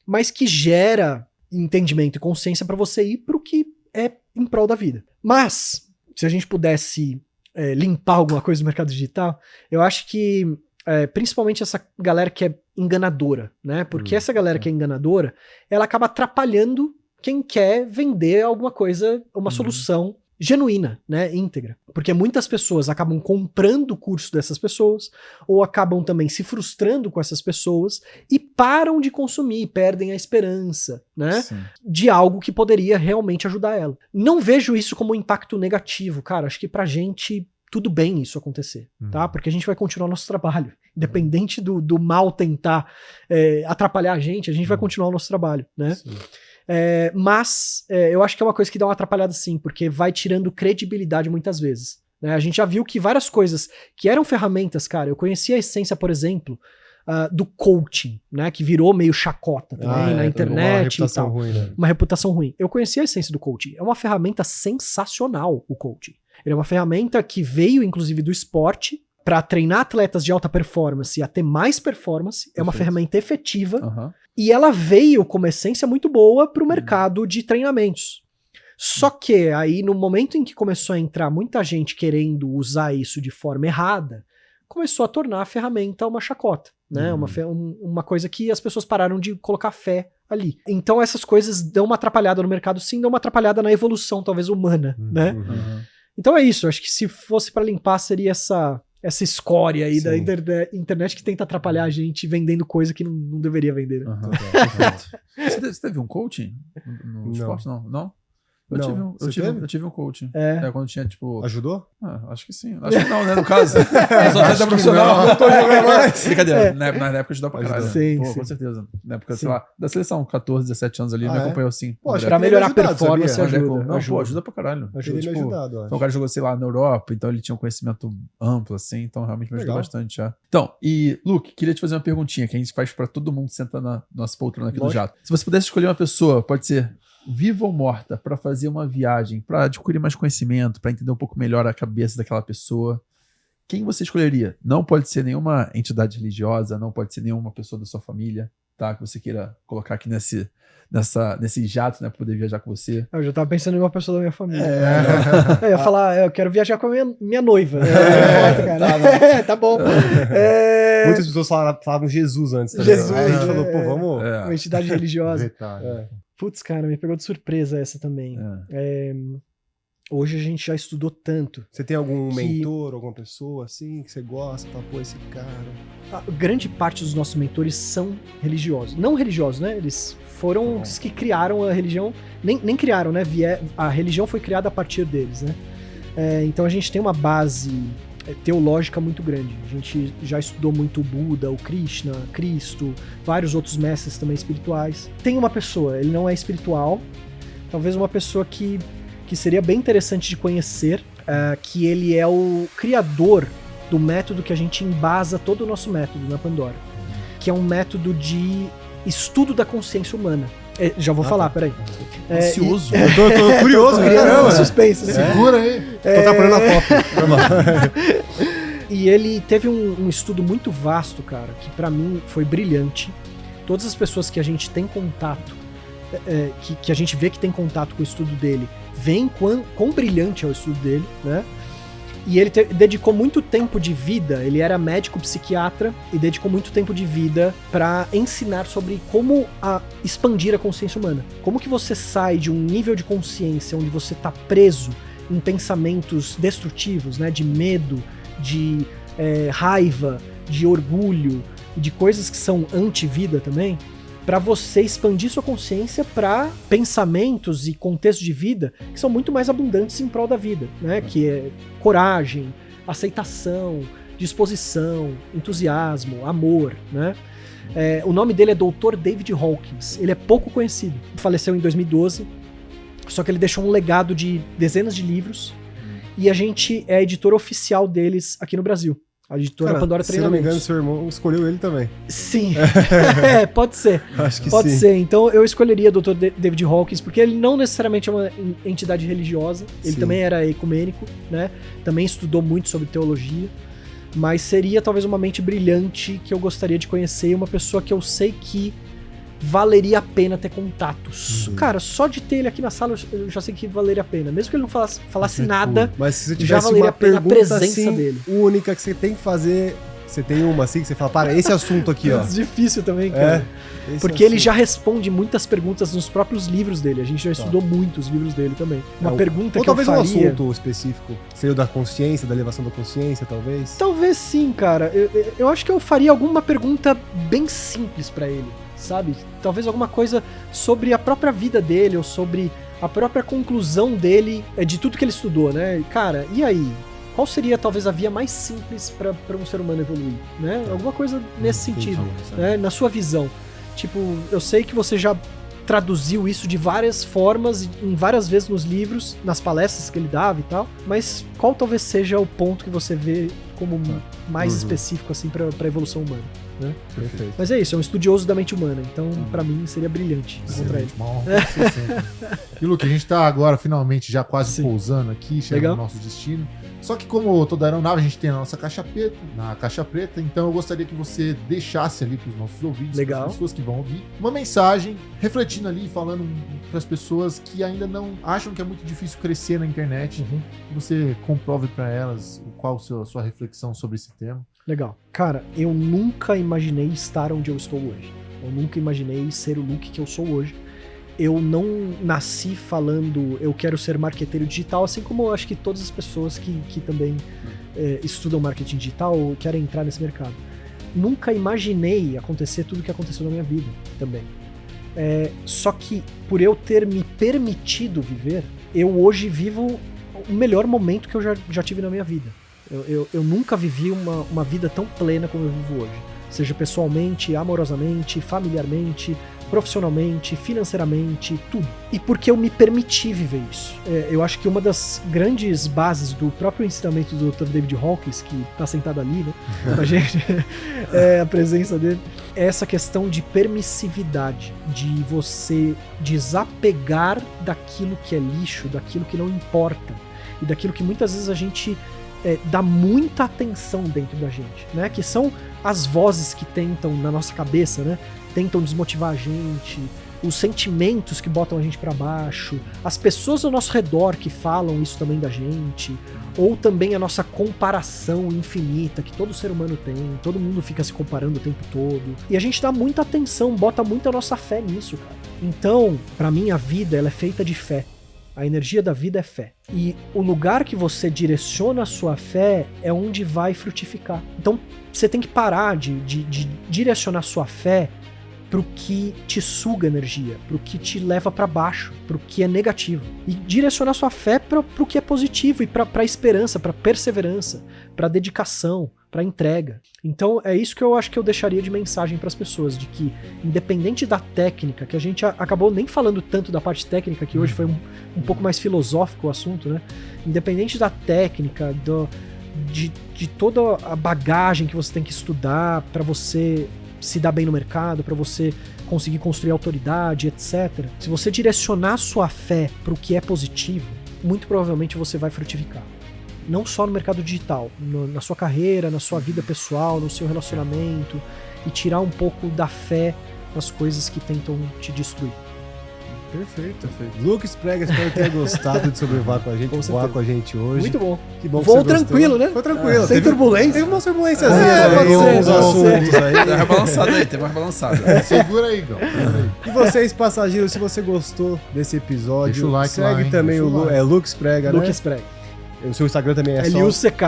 mas que gera entendimento e consciência para você ir pro que é em prol da vida. Mas, se a gente pudesse limpar alguma coisa do mercado digital, eu acho que principalmente essa galera que é enganadora, né? Porque essa galera que é enganadora, ela acaba atrapalhando quem quer vender alguma coisa, uma solução genuína, né, íntegra. Porque muitas pessoas acabam comprando o curso dessas pessoas, ou acabam também se frustrando com essas pessoas e param de consumir, perdem a esperança, né, de algo que poderia realmente ajudar ela. Não vejo isso como um impacto negativo, cara. Acho que pra gente tudo bem isso acontecer, tá? Porque a gente vai continuar nosso trabalho. Independente do mal tentar atrapalhar a gente vai continuar o nosso trabalho, né? Mas eu acho que é uma coisa que dá uma atrapalhada sim, porque vai tirando credibilidade muitas vezes, né? A gente já viu que várias coisas que eram ferramentas, cara, eu conheci a essência, por exemplo, do coaching, né? Que virou meio chacota também na internet e tal. Ruim, né? Uma reputação ruim. Eu conheci a essência do coaching. É uma ferramenta sensacional, o coaching. Ele é uma ferramenta que veio, inclusive, do esporte para treinar atletas de alta performance e a ter mais performance. É uma ferramenta efetiva. E ela veio com uma essência muito boa para o mercado de treinamentos. Só que aí, no momento em que começou a entrar muita gente querendo usar isso de forma errada, começou a tornar a ferramenta uma chacota, né? Uma coisa que as pessoas pararam de colocar fé ali. Então essas coisas dão uma atrapalhada no mercado, sim, dão uma atrapalhada na evolução, talvez, humana, né? Então é isso, acho que se fosse para limpar, seria essa escória aí da internet que tenta atrapalhar a gente vendendo coisa que não deveria vender. Né? Você teve um coaching no esporte? Não? Eu tive um coaching. Quando tinha, tipo... Ajudou? Acho que sim. Acho que não, né? No caso. Eu sou atleta profissional. Não tô jogando mais. Brincadeira. Na época ajudou pra caralho. Sim, com certeza. Na época, sei lá, da seleção, 14, 17 anos ali, me acompanhou assim. Pô, acho pra que melhorar a ajudado, performance sabia? ajuda. Não, ajuda pra caralho. Ajuda, tipo, ajudado, então, o cara jogou, sei lá, na Europa, então ele tinha um conhecimento amplo, assim, então realmente me ajudou bastante. Então, e, Luke, queria te fazer uma perguntinha que a gente faz pra todo mundo sentar na nossa poltrona aqui do Jato. Se você pudesse escolher uma pessoa, pode ser viva ou morta, para fazer uma viagem, para adquirir mais conhecimento, para entender um pouco melhor a cabeça daquela pessoa, quem você escolheria? Não pode ser nenhuma entidade religiosa, não pode ser nenhuma pessoa da sua família, tá? Que você queira colocar aqui nesse jato, né? Pra poder viajar com você. Eu já tava pensando em uma pessoa da minha família. Eu ia falar, eu quero viajar com a minha noiva. Tá bom. Muitas pessoas falavam Jesus antes também. Jesus. Aí a gente falou, pô, vamos... Uma entidade religiosa. Detalhe. Putz, cara, me pegou de surpresa essa também. Hoje a gente já estudou tanto. Você tem algum mentor, alguma pessoa assim, que você gosta? Fala, pô, esse cara... A grande parte dos nossos mentores são religiosos. Não religiosos, né? Eles foram os que criaram a religião. Nem criaram, né? A religião foi criada a partir deles, né? Então a gente tem uma base teológica muito grande. A gente já estudou muito o Buda, o Krishna, Cristo, vários outros mestres também espirituais. Tem uma pessoa, ele não é espiritual, talvez uma pessoa que seria bem interessante de conhecer, que ele é o criador do método que a gente embasa todo o nosso método na Pandora, que é um método de estudo da consciência humana. Já vou falar, peraí. Ansioso. Eu tô curioso, criando suspense, né? Segura aí. Tô tapando a copa. E ele teve um estudo muito vasto, cara, que pra mim foi brilhante. Todas as pessoas que a gente tem contato, que a gente vê que tem contato com o estudo dele, veem quão brilhante é o estudo dele, né? E ele dedicou muito tempo de vida, ele era médico psiquiatra e dedicou muito tempo de vida para ensinar sobre como expandir a consciência humana. Como que você sai de um nível de consciência onde você tá preso em pensamentos destrutivos, né, de medo, de raiva, de orgulho, de coisas que são anti-vida também, para você expandir sua consciência para pensamentos e contextos de vida que são muito mais abundantes em prol da vida, né? Que é coragem, aceitação, disposição, entusiasmo, amor, né? O nome dele é Dr. David Hawkins. Ele é pouco conhecido. Faleceu em 2012, só que ele deixou um legado de dezenas de livros e a gente é a editora oficial deles aqui no Brasil. A editora Pandora Treinamentos. Se não me engano, seu irmão escolheu ele também. Sim. Pode ser. Acho que pode sim. ser. Então eu escolheria o Dr. David Hawkins, porque ele não necessariamente é uma entidade religiosa. Ele também era ecumênico, né? Também estudou muito sobre teologia. Mas seria talvez uma mente brilhante que eu gostaria de conhecer. Uma pessoa que eu sei que valeria a pena ter contatos. Cara, só de ter ele aqui na sala eu já sei que valeria a pena. Mesmo que ele não falasse nada, mas se você já tivesse valeria uma a pena a pergunta presença assim, dele. única que você tem que fazer Você tem uma assim que você fala, para, esse assunto aqui, ó. É difícil também, cara. Porque ele já responde muitas perguntas nos próprios livros dele. A gente já estudou muitos livros dele também. Uma pergunta ou que eu talvez faria... um assunto específico. Seria o da consciência, da elevação da consciência, talvez? Talvez sim, cara. Eu acho que eu faria alguma pergunta bem simples pra ele, sabe? Talvez alguma coisa sobre a própria vida dele ou sobre a própria conclusão dele de tudo que ele estudou, né? Cara, e aí? Qual seria talvez a via mais simples para um ser humano evoluir, né? Alguma coisa nesse sentido, né? Na sua visão. Tipo, eu sei que você já traduziu isso de várias formas, em várias vezes nos livros, nas palestras que ele dava e tal, mas qual talvez seja o ponto que você vê como mais específico assim para a evolução humana, né? Perfeito. Mas é isso, é um estudioso da mente humana, então pra mim seria brilhante encontrar ele. E Luke, a gente tá agora finalmente já quase pousando aqui, chegando no nosso destino. Só que como toda aeronave a gente tem a nossa caixa preta, então eu gostaria que você deixasse ali pros nossos ouvintes, para as pessoas que vão ouvir, uma mensagem refletindo ali, falando para as pessoas que ainda não acham que é muito difícil crescer na internet, que você comprove para elas qual a sua reflexão sobre esse tema. Legal. Cara, eu nunca imaginei estar onde eu estou hoje. Eu nunca imaginei ser o Luke que eu sou hoje. Eu não nasci falando eu quero ser marqueteiro digital, assim como eu acho que todas as pessoas que também estudam marketing digital ou querem entrar nesse mercado. Nunca imaginei acontecer tudo o que aconteceu na minha vida também. Só que por eu ter me permitido viver, eu hoje vivo o melhor momento que eu já tive na minha vida. Eu nunca vivi uma vida tão plena como eu vivo hoje. Seja pessoalmente, amorosamente, familiarmente, profissionalmente, financeiramente, tudo. E porque eu me permiti viver isso. Eu acho que uma das grandes bases do próprio ensinamento do Dr. David Hawkins, que tá sentado ali, né, com a gente, a presença dele, é essa questão de permissividade, de você desapegar daquilo que é lixo, daquilo que não importa, e daquilo que muitas vezes a gente dá muita atenção dentro da gente, né, que são as vozes que tentam, na nossa cabeça, né, tentam desmotivar a gente, os sentimentos que botam a gente pra baixo, as pessoas ao nosso redor que falam isso também da gente, ou também a nossa comparação infinita que todo ser humano tem, todo mundo fica se comparando o tempo todo, e a gente dá muita atenção, bota muita nossa fé nisso, cara. Então, pra mim, a vida, ela é feita de fé. A energia da vida é fé. E o lugar que você direciona a sua fé é onde vai frutificar. Então, você tem que parar de direcionar sua fé pro que te suga energia, pro que te leva pra baixo, pro que é negativo. E direcionar sua fé pro que é positivo e pra esperança, pra perseverança, pra dedicação, pra entrega. Então é isso que eu acho que eu deixaria de mensagem pras pessoas, de que independente da técnica, que a gente acabou nem falando tanto da parte técnica, que hoje foi um pouco mais filosófico o assunto, né? Independente da técnica, de toda a bagagem que você tem que estudar pra você se dar bem no mercado, para você conseguir construir autoridade, etc. Se você direcionar sua fé para o que é positivo, muito provavelmente você vai frutificar. Não só no mercado digital, na sua carreira, na sua vida pessoal, no seu relacionamento, e tirar um pouco da fé nas coisas que tentam te destruir. Perfeito. Luke Sprega, espero ter gostado de sobrevoar com a gente, voar com a gente hoje. Muito bom. Que bom que Voo você tranquilo, gostou. né? Foi tranquilo. Sem turbulência. Teve uma turbulênciazinha, uns assuntos aí. Tem mais balançado aí, tem mais balançado. Segura aí, Gão. E vocês, passageiros, se você gostou desse episódio, deixa o like segue lá, hein? também Deixa o Luke Sprega, né? Luke Sprega. O seu Instagram também é só... LUCK.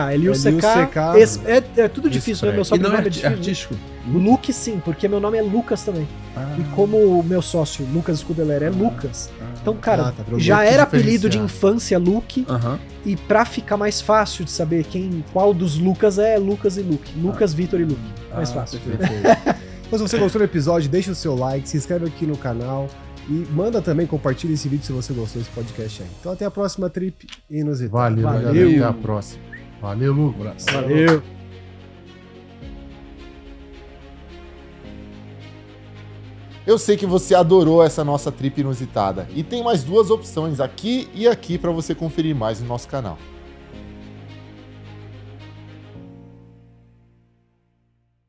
É tudo difícil, né? Meu E não sobrenome é é difícil. artístico? Luke sim, porque meu nome é Lucas também. E como o meu sócio, Lucas Scudeler, é Lucas. Então, cara, já era apelido de infância Luke. E pra ficar mais fácil de saber qual dos Lucas é Lucas e Luke. Lucas, Vitor e Luke. Mais fácil. Então, se você gostou do episódio, deixa o seu like, se inscreve aqui no canal. E manda também, compartilha esse vídeo se você gostou desse podcast aí. Então até a próxima trip inusitada. Valeu. Até a próxima. Valeu, Lu. Valeu. Eu sei que você adorou essa nossa trip inusitada. E tem mais 2 opções aqui e aqui para você conferir mais no nosso canal.